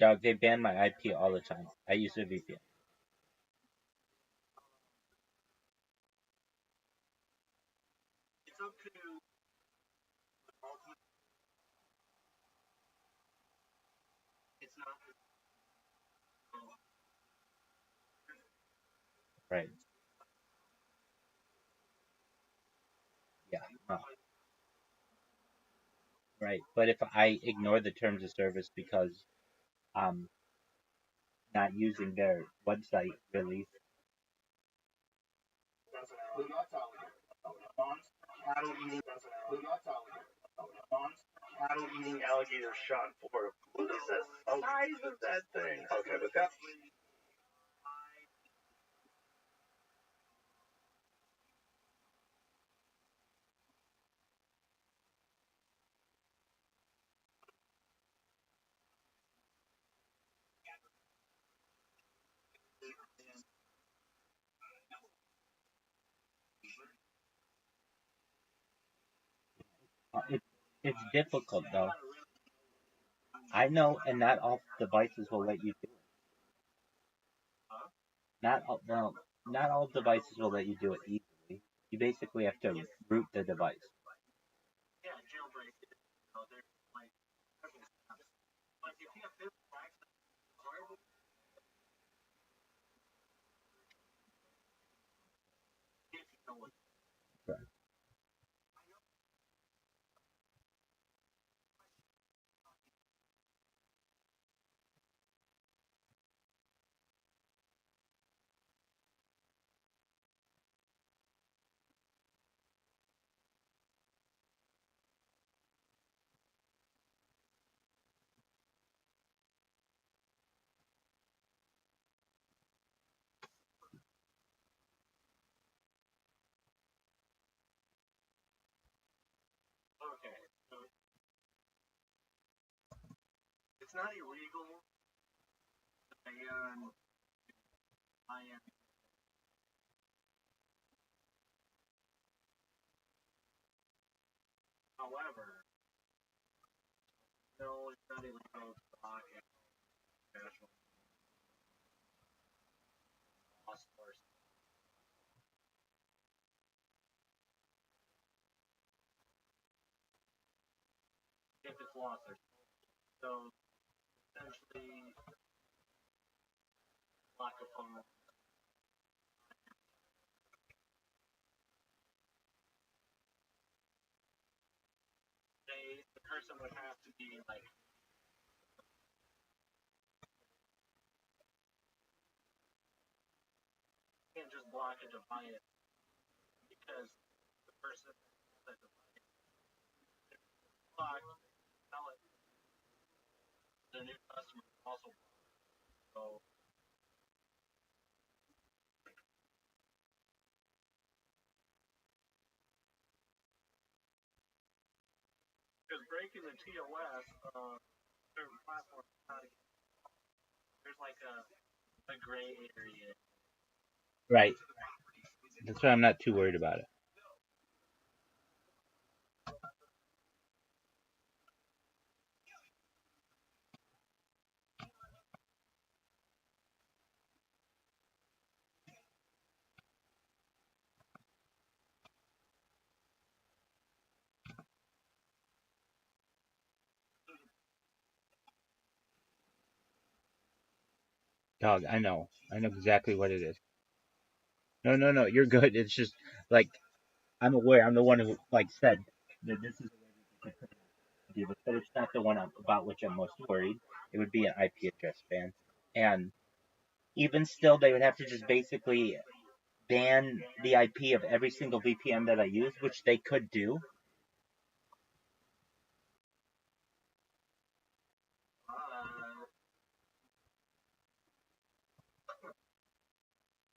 Dog, they ban my IP all the time. I use a VPN. Right. Yeah. Right. But if I ignore the terms of service because I'm not using their website release. Cattle eating alligator shot in Florida. What is the size of that thing? Okay, but that's It's difficult though. I know, and not all devices will let you do it. Not all devices will let you do it easily. You basically have to root the device. It's not illegal to ban IM. However, no, it's not illegal to block national law source. If it's law source. So essentially block a phone. The person would have to be like can't just block a device because the person that device blocked tell it Because breaking the TOS, certain platforms, there's like a gray area. Right. That's why I'm not too worried about it. Dog, I know. I know exactly what it is. No, you're good. It's just like I'm aware. I'm the one who like said that this is the way that they could do it, but it's not the one about which I'm most worried. It would be an IP address ban, and even still, they would have to just basically ban the IP of every single VPN that I use, which they could do.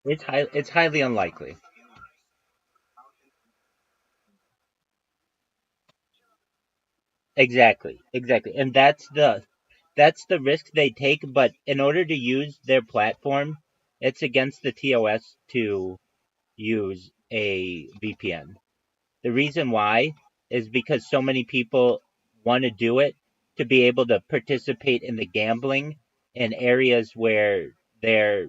It's highly unlikely. Exactly, and that's the risk they take. But in order to use their platform, it's against the TOS to use a VPN. The reason why is because so many people want to do it to be able to participate in the gambling in areas where their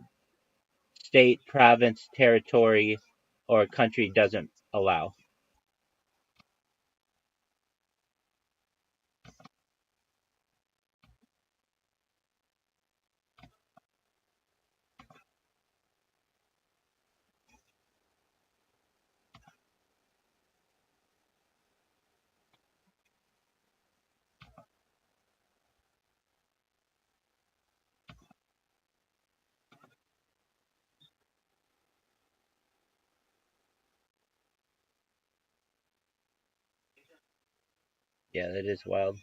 state, province, territory, or country doesn't allow. Yeah, that is wild.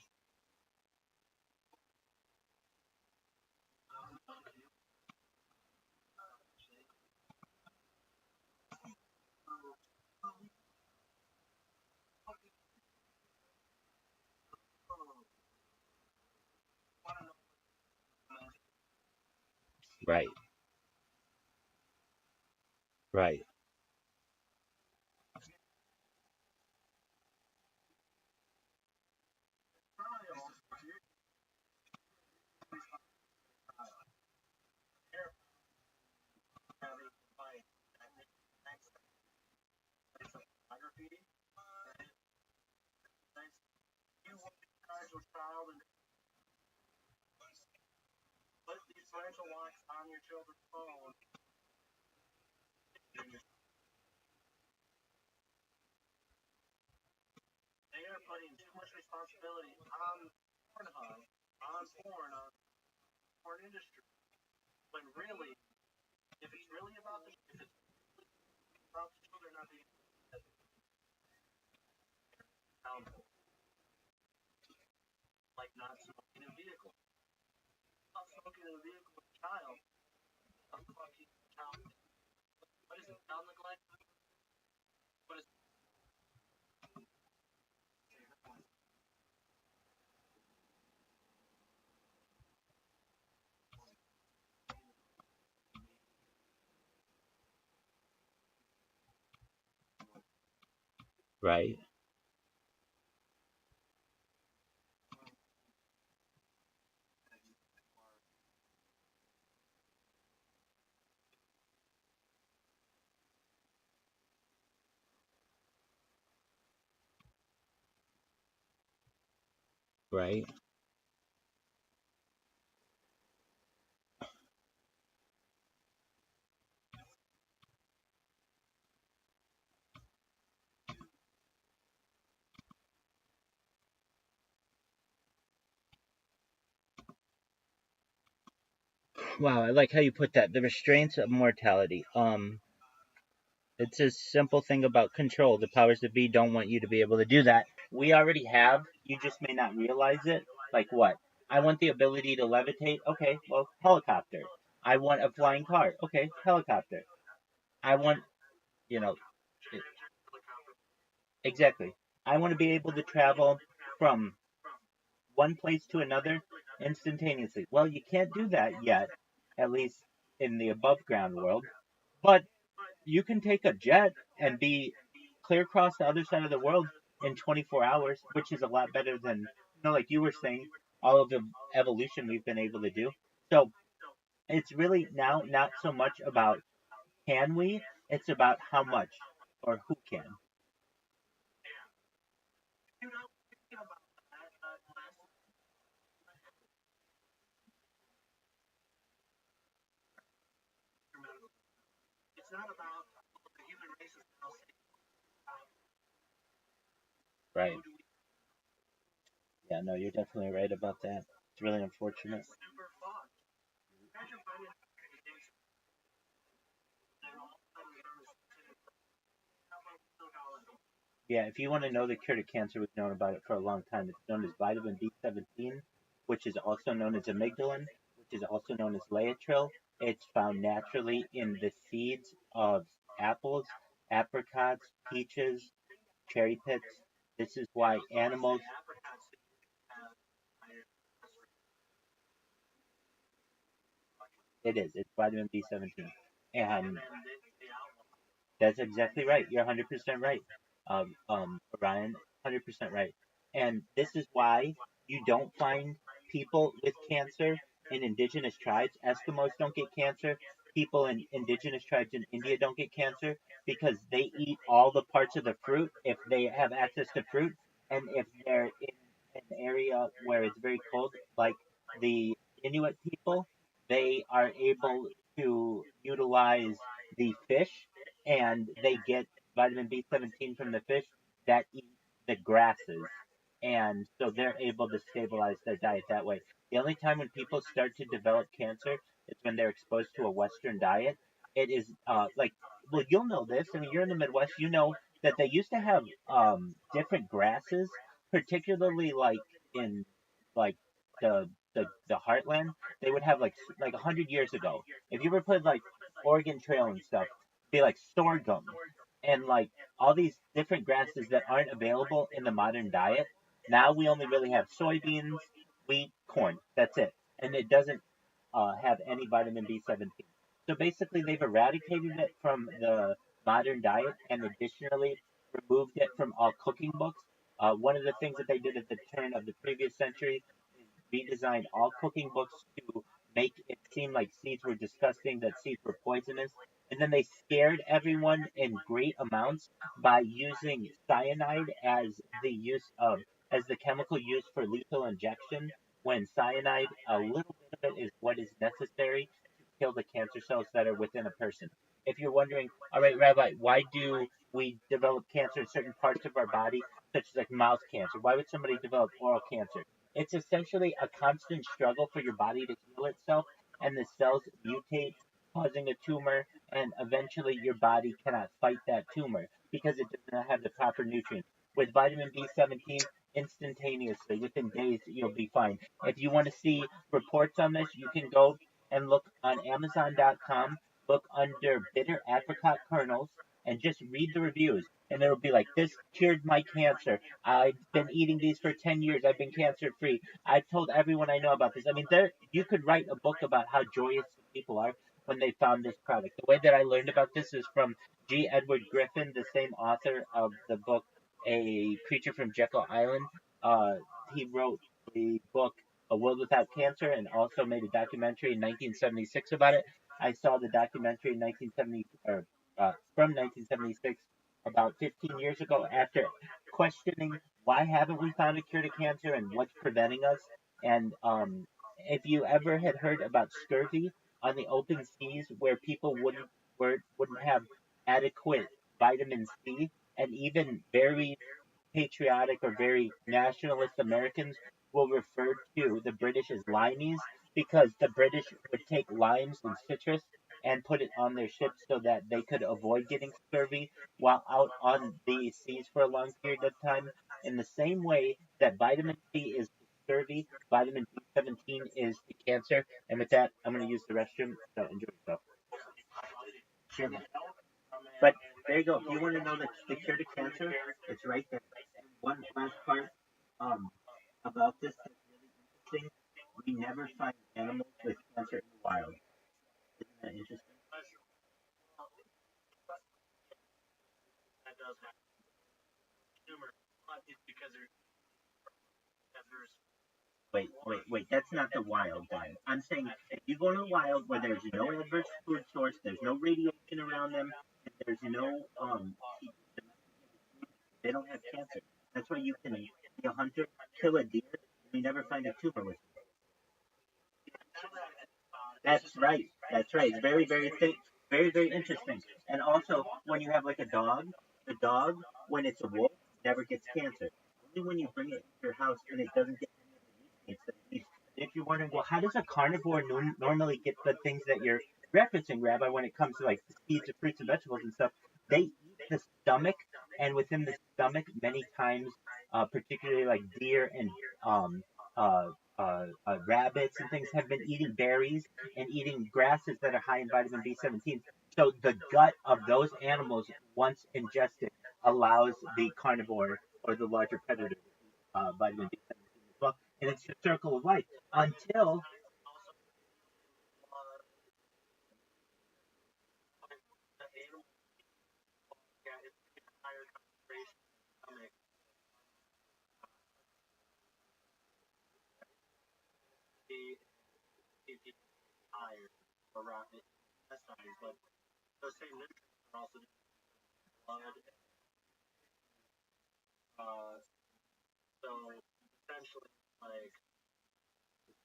Right, right, Put these parental locks on your children's phone. They are putting too much responsibility on Pornhub, on porn industry. When really, if it's really about the children not being accountable, like not smoking in a vehicle, not smoking in a vehicle with a child, a fucking child. What is it? Child neglect? What is right, right, wow, I like how you put that. The restraints of mortality. It's a simple thing about control. The powers that be don't want you to be able to do that. We already have. You just may not realize it. Like what? I want the ability to levitate. Okay, well, helicopter. I want a flying car. Okay, helicopter. I want, you know, exactly. I want to be able to travel from one place to another instantaneously. Well, you can't do that yet, at least in the above ground world. But you can take a jet and be clear across the other side of the world in 24 hours, which is a lot better than, like you were saying, all of the evolution we've been able to do. So it's really now not so much about can we, it's about how much or who can. Right. Yeah, no, you're definitely right about that. It's really unfortunate. Yeah, if you want to know the cure to cancer, we've known about it for a long time. It's known as vitamin B17, which is also known as amygdalin, which is also known as laetrile. It's found naturally in the seeds of apples, apricots, peaches, cherry pits. This is why animals. It is. It's vitamin B17, and that's exactly right. You're 100% right, Ryan. 100% right. And this is why you don't find people with cancer in indigenous tribes. Eskimos don't get cancer. People in indigenous tribes in India don't get cancer because they eat all the parts of the fruit if they have access to fruit. And if they're in an area where it's very cold, like the Inuit people, they are able to utilize the fish and they get vitamin B17 from the fish that eat the grasses. And so they're able to stabilize their diet that way. The only time when people start to develop cancer is when they're exposed to a Western diet. It is like, well, you'll know this. I mean, you're in the Midwest. You know that they used to have different grasses, particularly like in like the heartland. They would have like 100 years ago. If you ever played like Oregon Trail and stuff, be like sorghum and like all these different grasses that aren't available in the modern diet. Now we only really have soybeans, wheat, corn. That's it, and it doesn't have any vitamin B17. So basically, they've eradicated it from the modern diet and additionally removed it from all cooking books. One of the things that they did at the turn of the previous century is redesign all cooking books to make it seem like seeds were disgusting, that seeds were poisonous. And then they scared everyone in great amounts by using cyanide as the chemical used for lethal injection. When cyanide, a little bit of it is what is necessary to kill the cancer cells that are within a person. If you're wondering, all right, Rabbi, why do we develop cancer in certain parts of our body, such as like mouth cancer? Why would somebody develop oral cancer? It's essentially a constant struggle for your body to heal itself, and the cells mutate, causing a tumor, and eventually your body cannot fight that tumor because it does not have the proper nutrients. With vitamin B17, instantaneously, within days, you'll be fine. If you want to see reports on this, you can go and look on Amazon.com, look under bitter apricot kernels, and just read the reviews. And it'll be like, this cured my cancer. I've been eating these for 10 years. I've been cancer free. I've told everyone I know about this. I mean, you could write a book about how joyous people are when they found this product. The way that I learned about this is from G. Edward Griffin, the same author of the book A Creature from Jekyll Island. Uh, he wrote the book A World Without Cancer and also made a documentary in 1976 about it. I saw the documentary in 1970 or from 1976 about 15 years ago after questioning why haven't we found a cure to cancer and what's preventing us. And if you ever had heard about scurvy on the open seas where people wouldn't have adequate vitamin C, and even very patriotic or very nationalist Americans will refer to the British as limeys because the British would take limes and citrus and put it on their ships so that they could avoid getting scurvy while out on the seas for a long period of time. In the same way that vitamin C is scurvy, vitamin B17 is the cancer. And with that, I'm going to use the restroom. So enjoy yourself. Sure, man. But there you go. If you want to know the cure to cancer, it's right there. And one last part about this that's really interesting. We never find animals with cancer in the wild. Isn't that interesting? That does have tumor, but it's because there's Wait. That's not the wild, then. I'm saying if you go to the wild where there's no adverse food source, there's no radiation around them, and there's no they don't have cancer. That's why you can be a hunter, kill a deer, and you never find a tumor with it. That's right. That's right. It's very, very thick, very, very interesting. And also, when you have like a dog, the dog, when it's a wolf, never gets cancer. Only when you bring it to your house and it doesn't get any of the nutrients that it needs. If you're wondering, well, how does a carnivore normally get the things that you're referencing, Rabbi, when it comes to like the seeds of fruits and vegetables and stuff? They eat the stomach, and within the stomach, many times, particularly like deer and um, uh, rabbits and things have been eating berries and eating grasses that are high in vitamin B17. So the gut of those animals, once ingested, allows the carnivore or the larger predator vitamin B17 as well. And it's the circle of life until higher around it, but those same nutrients are also blood. So essentially, like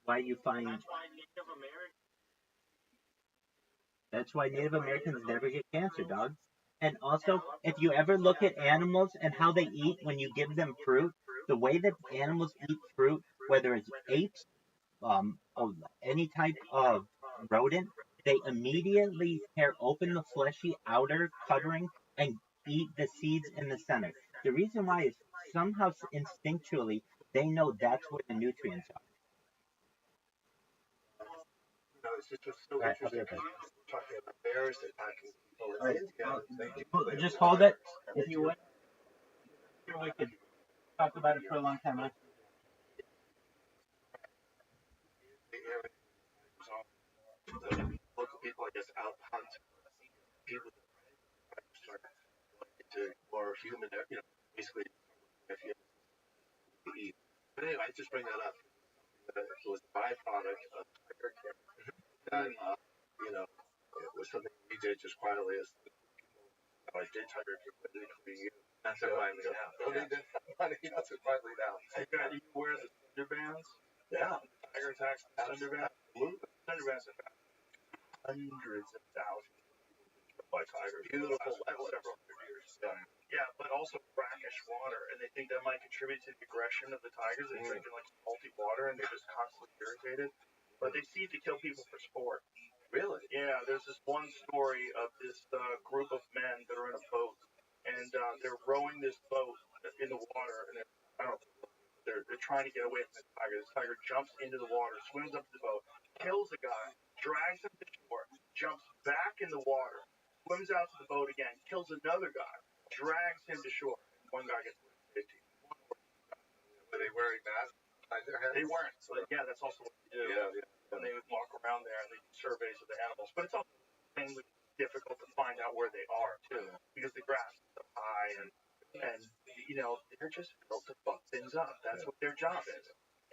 why you find that's why Native Americans never get cancer, dog. And also, if you ever look at animals and how they eat when you give them fruit, the way that animals eat fruit, whether it's apes, or any type of rodent, they immediately tear open the fleshy outer covering and eat the seeds in the center. The reason why is somehow instinctually they know that's where the nutrients are. It's just so interesting because we're talking about bears attacking people in India. Just hold it, if you would. Sure, we could talk about it for a long time. The local people, I guess, out hunt people start to more human, basically if you eat. But anyway, I just bring that up. It was a byproduct of tiger care. That, it was something we did just quietly as I did tiger care, but didn't for you. Not so quietly now. Really did not so quietly now. you wear the thunder bands. Yeah. Tiger attacks the thunder bands. Thunder bands have hundreds of thousands by tigers. Beautiful Several hundred years. Yeah, but also brackish water, and they think that might contribute to the aggression of the tigers. They're drinking like salty water, and they're just constantly irritated. But they seem to kill people for sport. Really? Yeah, there's this one story of this group of men that are in a boat, and they're rowing this boat in the water, and I don't know, they're trying to get away from the tiger. This tiger jumps into the water, swims up to the boat, kills the guy, drags him to shore, jumps back in the water, swims out to the boat again, kills another guy, drags him to shore. One guy gets away. Were they wearing masks behind their heads? They weren't. But yeah, that's also what they do. Yeah. And they would walk around there and they do surveys of the animals. But it's also extremely difficult to find out where they are too, because the grass is so high and they're just built to fuck things up. That's what their job is.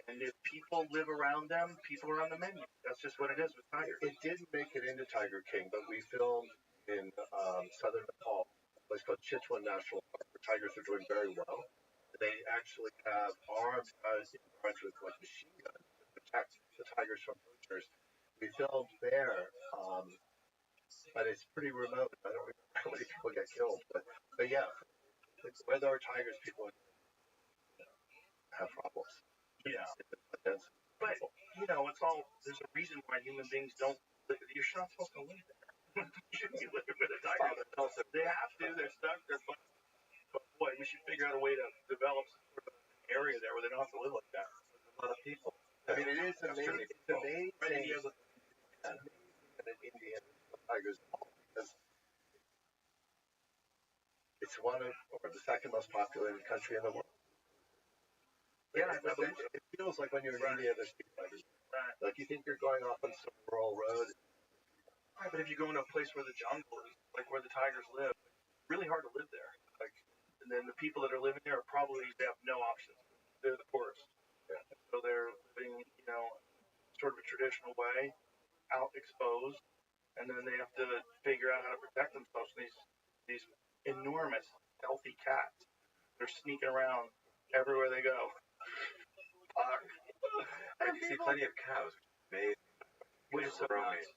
And if people live around them, people are on the menu. That's just what it is with tigers. It didn't make it into Tiger King, but we filmed in southern Nepal, a place called Chitwan National Park, where tigers are doing very well. They actually have armed guys in charge with like machine guns to protect the tigers from poachers. We filmed there, but it's pretty remote. I don't remember how many people get killed, but yeah, where there are tigers, people have problems. Yeah. But it's all there's a reason why human beings don't. You're not supposed to live there. You shouldn't be living with a tiger. They have to. They're stuck. They're fun. But boy, we should figure out a way to develop some sort of area there where they don't have to live like that. a lot of people. I mean, it is amazing. It's amazing. Right, India, That in India, the tigers, because it's one of, or the second most populated country in the world. Yeah, It feels like when you're in India, there's people everywhere. right. Like you think you're going off on some rural road. Right, but if you go into a place where the jungle is, like where the tigers live, really hard to live there. Like, and then the people that are living there are probably they have no options. They're the poorest. Yeah. So they're living, sort of a traditional way, out exposed, and then they have to figure out how to protect themselves from these enormous healthy cats. They're sneaking around everywhere they go. Fuck. And you see plenty of cows, which is amazing. Which is so nuts.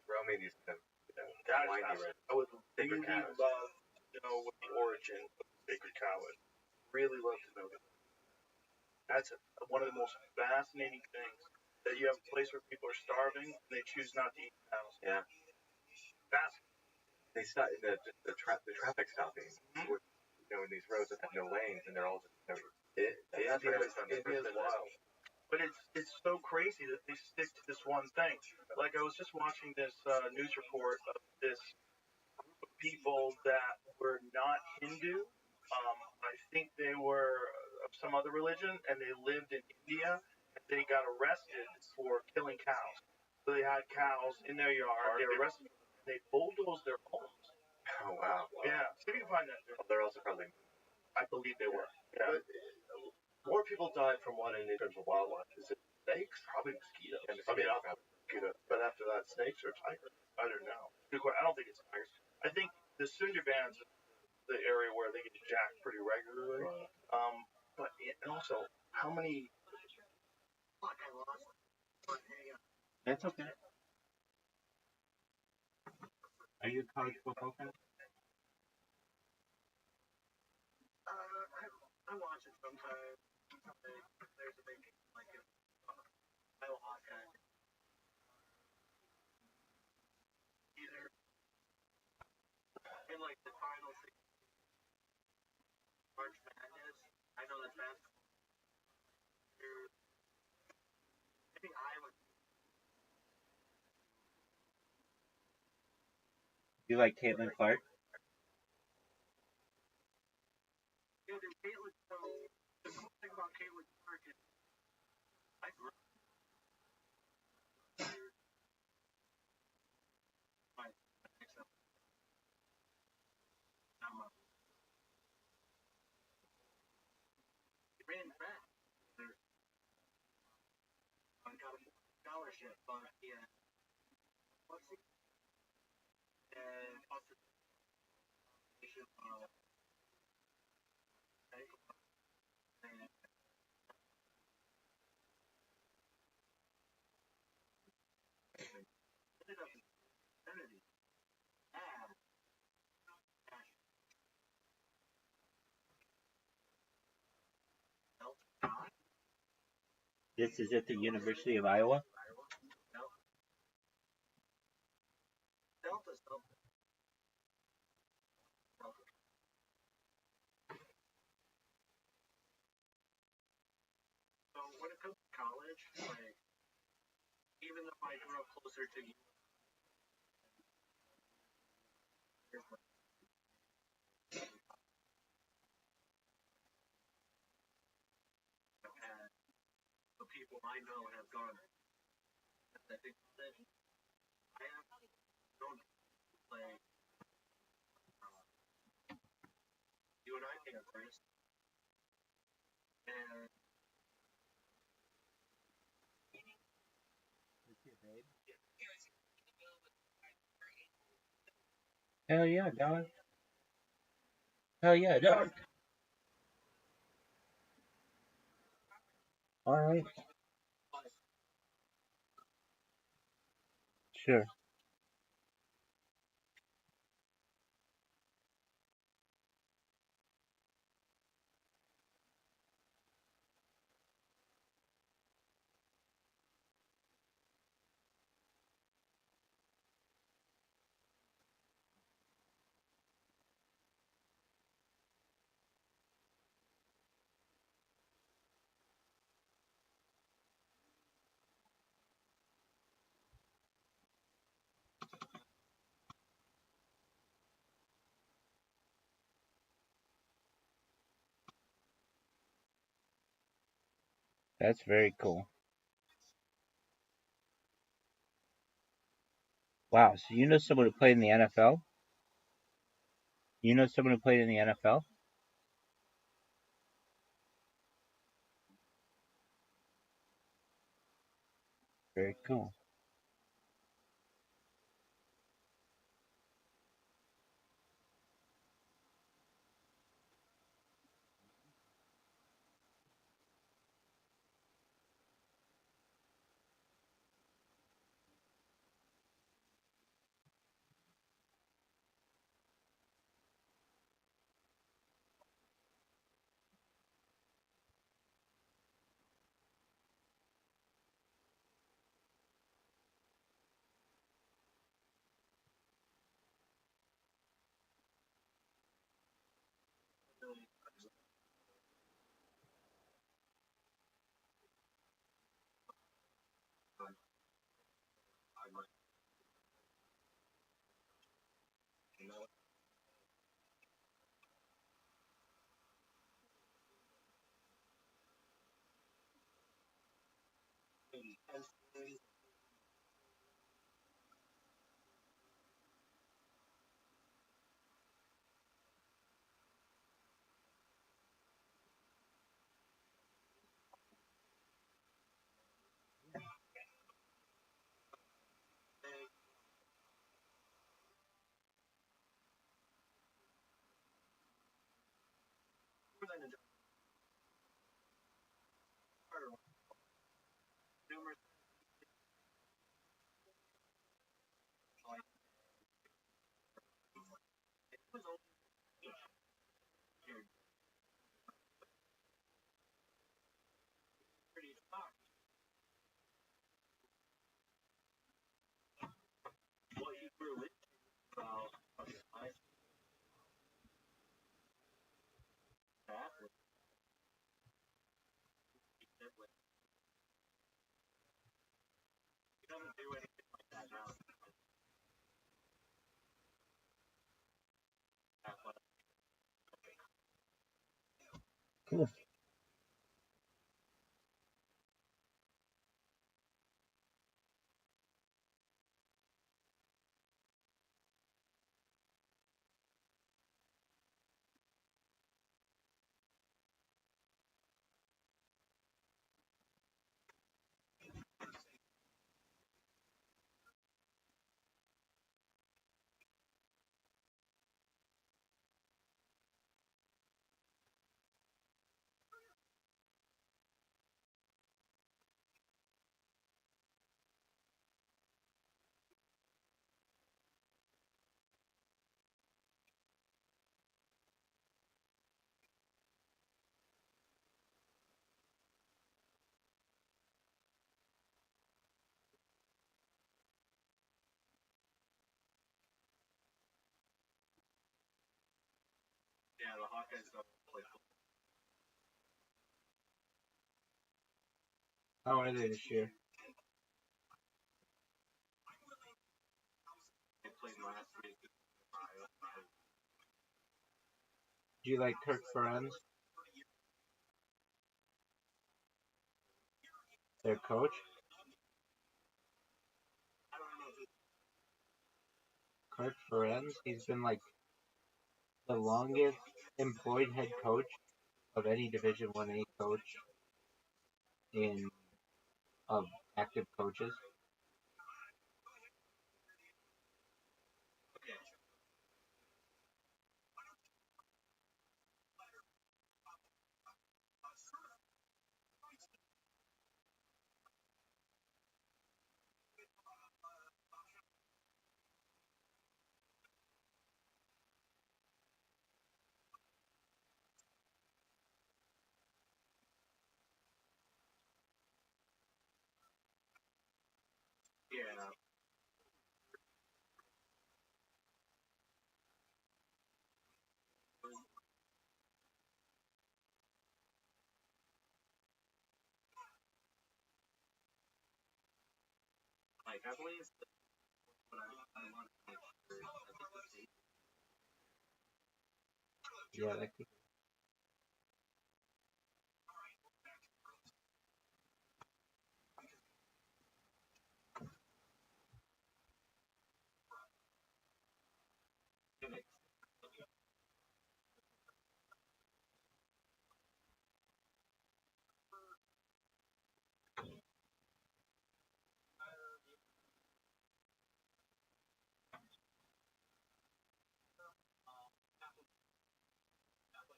Roaming these That is windy fascinating. roads. I would Sacred really cows. love to know what the origin of the sacred cow is. Really love to know that. That's one of the most fascinating things. That you have a place where people are starving and they choose not to eat cows. Yeah. Fascinating. They stop the traffic stopping. Mm-hmm. With, in these roads that have no lanes, and they're all just India is wild. But it's so crazy that they stick to this one thing. Like I was just watching this news report of this group of people that were not Hindu. I think they were of some other religion, and they lived in India. And they got arrested for killing cows. So they had cows in their yard. They were arrested. And they bulldozed their homes. Oh wow. Yeah. See if you can find that. They're also probably. I believe they were. Yeah. But more people died from what in terms of wildlife? Is it snakes? Probably mosquitoes. Yeah, I mean, mosquitoes. But after that, snakes or tigers? I don't know. Good question. I don't think it's tigers. I think the Sundarbans is the area where they get jacked pretty regularly. But and also, how many? That's okay. Are you a college football fan? I watch it sometimes. There's a big like Iowa Hawkeye. Either in like the final six March Madness. I know that's basketball. I think Iowa. You like Caitlin Clark? Yeah, there's Caitlin. So the cool thing about Caitlin Clark is I grew up. Ran track. I got a scholarship, but yeah. What's it? And also, ended up in Kennedy. This is at the University of Iowa. Delta. So when it comes to college, like even though I grew up closer to you, and the people I know have gone. I think that I have known like you and I think of Chris, and Hell yeah, dog. Hell yeah, dog. All right. Sure. That's very cool. Wow, so you know someone who played in the NFL? You know someone who played in the NFL? Very cool. Cool. Yeah, the Hawkeyes don't play football. How are they this year? They played last week. Do you like Kirk Ferentz, their coach? Kirk Ferentz, he's been like the longest employed head coach of any Division 1A coach in of active coaches. Yeah. Like, I believe that what I want to make sure Yeah, that could,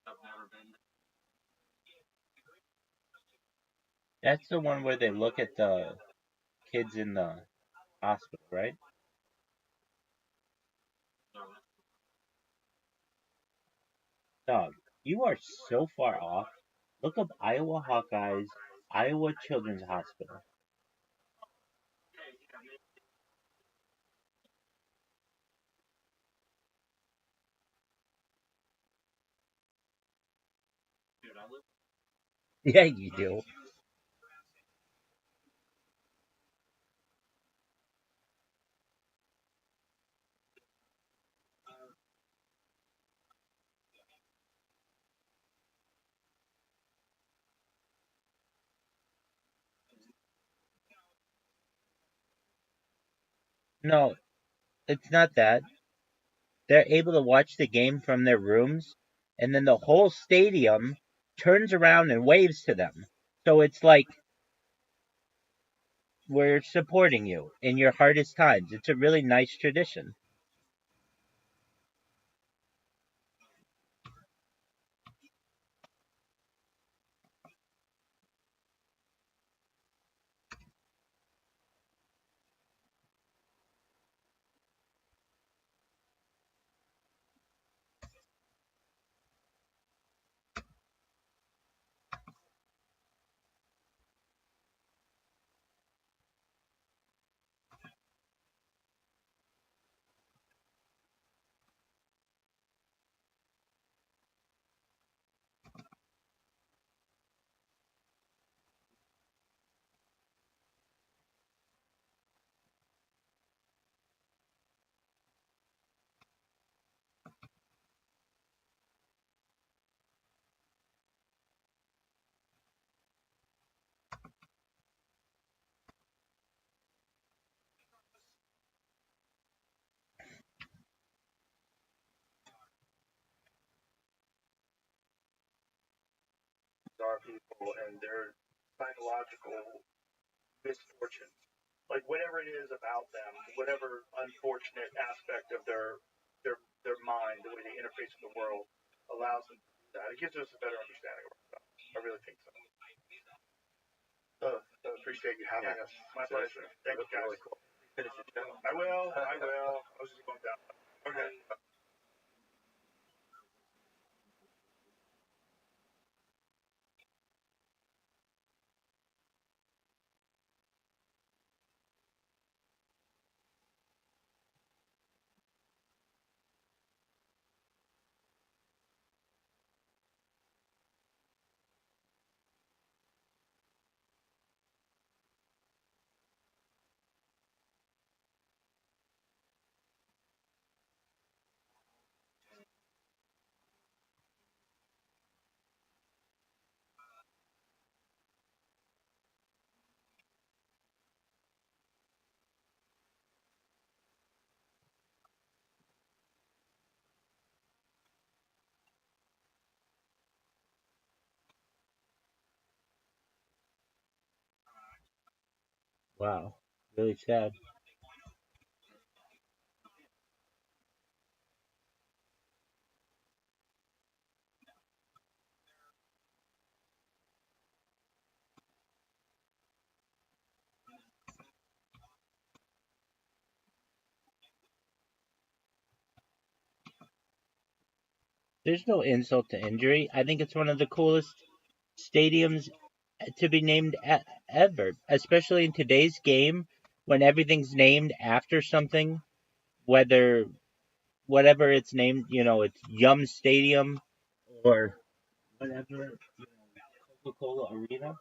I've never been. That's the one where they look at the kids in the hospital, right? Dog, you are so far off. Look up Iowa Hawkeyes, Iowa Children's Hospital. Dude, I live. Yeah, you do. No, it's not that. They're able to watch the game from their rooms, and then the whole stadium turns around and waves to them. So it's like we're supporting you in your hardest times. It's a really nice tradition. Are people and their psychological misfortunes, like whatever it is about them, whatever unfortunate aspect of their mind, the way they interface with the world, allows them to do that. It gives us a better understanding of ourselves. I really think so. Appreciate you having us. My pleasure. Thanks, guys. Really cool. Finish the show. I will. I will. I was just going down. Okay. Wow, really sad. There's no insult to injury. I think it's one of the coolest stadiums to be named ever, especially in today's game when everything's named after something, whether whatever it's named, it's Yum Stadium or whatever, Coca-Cola Arena.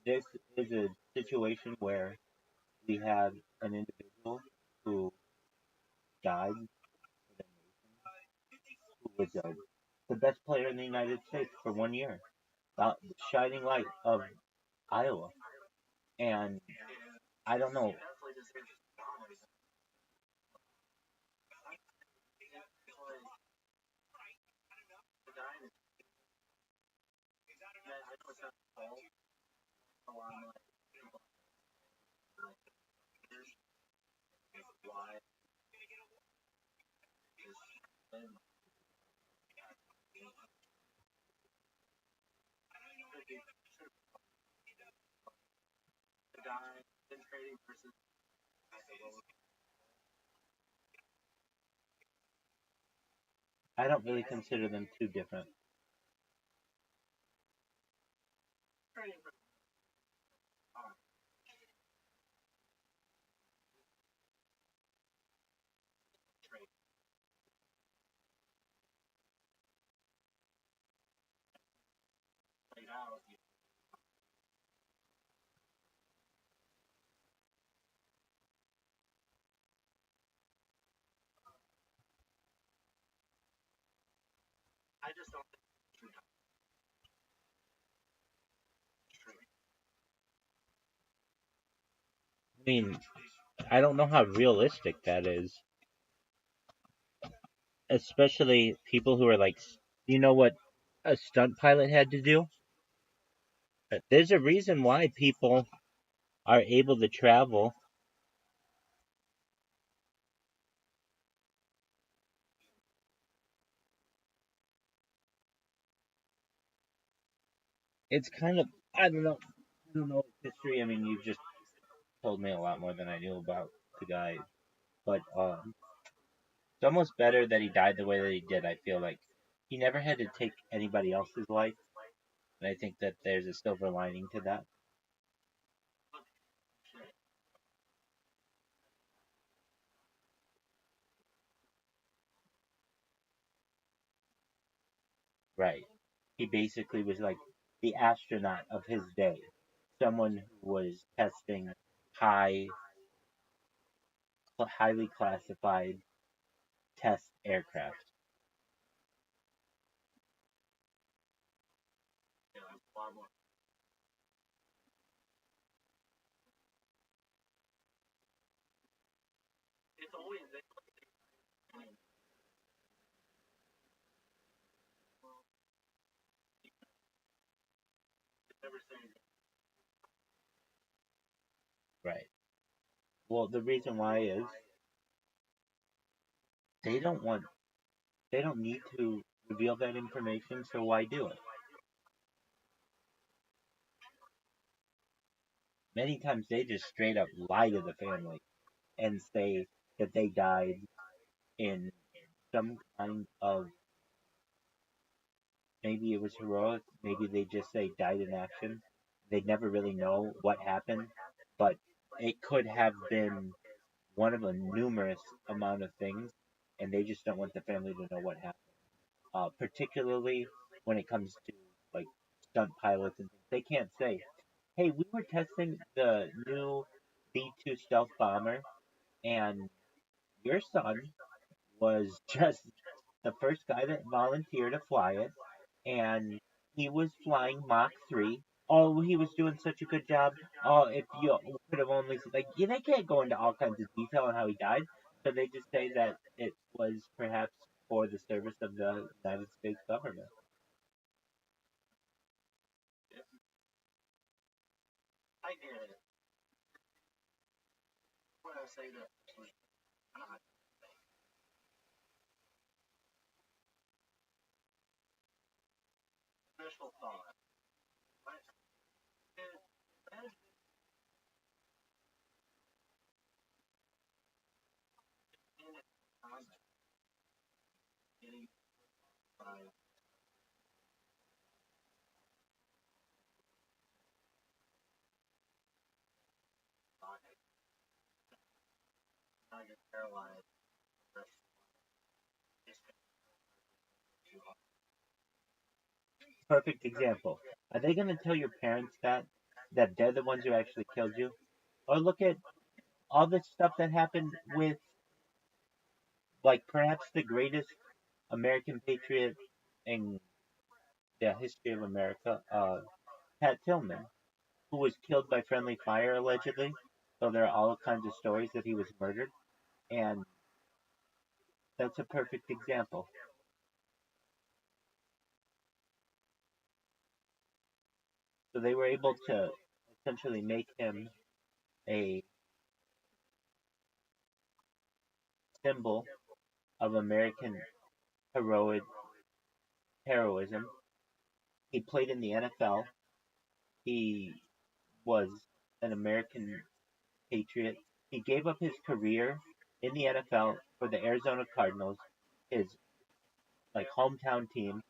This is a situation where we have an individual who died for the nation, who was the best player in the United States for 1 year, the shining light of Iowa. And I don't know. the guy in yeah, I know it's not fault. A lot of like why the guy in trading versus I don't really consider them too different. trading versus trade. Played out. I just don't think it's true. I mean, I don't know how realistic that is. Especially people who are like, you know what a stunt pilot had to do? There's a reason why people are able to travel. It's kind of, I don't know. I don't know history. I mean, you just told me a lot more than I knew about the guy. But it's almost better that he died the way that he did. I feel like he never had to take anybody else's life. And I think that there's a silver lining to that. Right. He basically was like the astronaut of his day. Someone who was testing high, highly classified test aircraft. Yeah, a lot more. It's always they never say Right. Well, the reason why is they don't want, they don't need to reveal that information, so why do it? Many times they just straight up lie to the family and say that they died in some kind of, maybe it was heroic, maybe they just say died in action. They never really know what happened, but it could have been one of a numerous amount of things, and they just don't want the family to know what happened. Particularly when it comes to like stunt pilots and things, they can't say, "Hey, we were testing the new B-2 stealth bomber, and your son was just the first guy that volunteered to fly it, and he was flying Mach 3. Oh, he was doing such a good job. Oh, if you could have only, like, yeah, they can't go into all kinds of detail on how he died, so they just say that it was perhaps for the service of the United States government. I get it. When I say that initial thought. I, imagine in it comment getting by not get paralyzed. Perfect example. Are they going to tell your parents that they're the ones who actually killed you? Or look at all the stuff that happened with, like, perhaps the greatest American patriot in the history of America, Pat Tillman, who was killed by friendly fire allegedly. So there are all kinds of stories that he was murdered, and That's a perfect example. So they were able to essentially make him a symbol of American heroism. He played in the NFL. He was an American patriot. He gave up his career in the NFL for the Arizona Cardinals, his hometown team.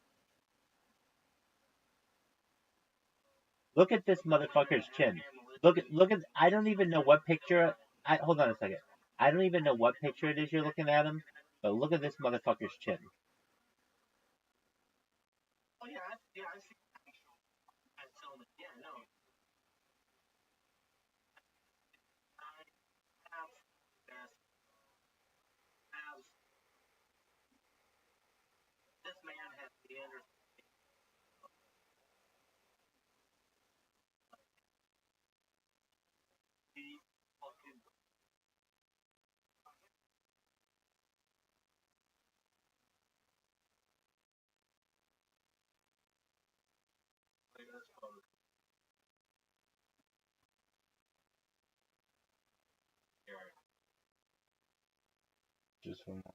Look at this motherfucker's chin. Look at. I don't even know what picture. Hold on a second. I don't even know what picture it is you're looking at him, but look at this motherfucker's chin. Oh yeah, I see. I tell them, yeah, no. I have this man has the fucking Just one more.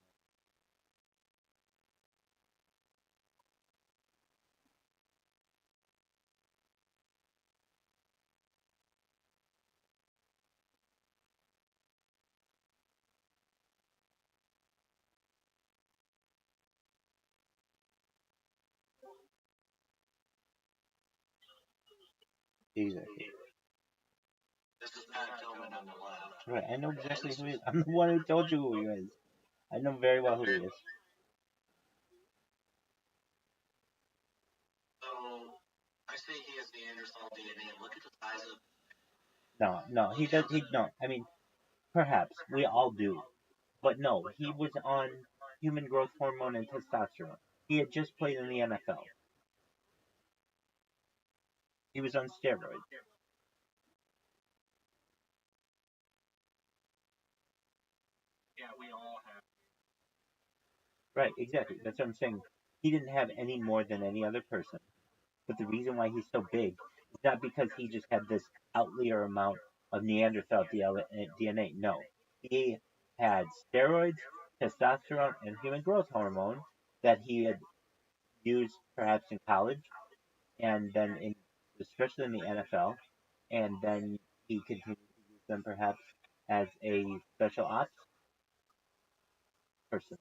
Exactly. This is Pat Tillman on the left. Right, I know exactly who he is. I'm the one who told you who he is. I know very well who he is. So I say he has Neanderthal DNA. Look at the size of. No, he does. No. I mean, perhaps we all do, but no, he was on human growth hormone and testosterone. He had just played in the NFL. He was on steroids. Yeah, we all have. Right, exactly. That's what I'm saying. He didn't have any more than any other person. But the reason why he's so big is not because he just had this outlier amount of Neanderthal DNA. No. He had steroids, testosterone, and human growth hormone that he had used perhaps in college and then especially in the NFL, and then he continued to use them perhaps as a special ops person.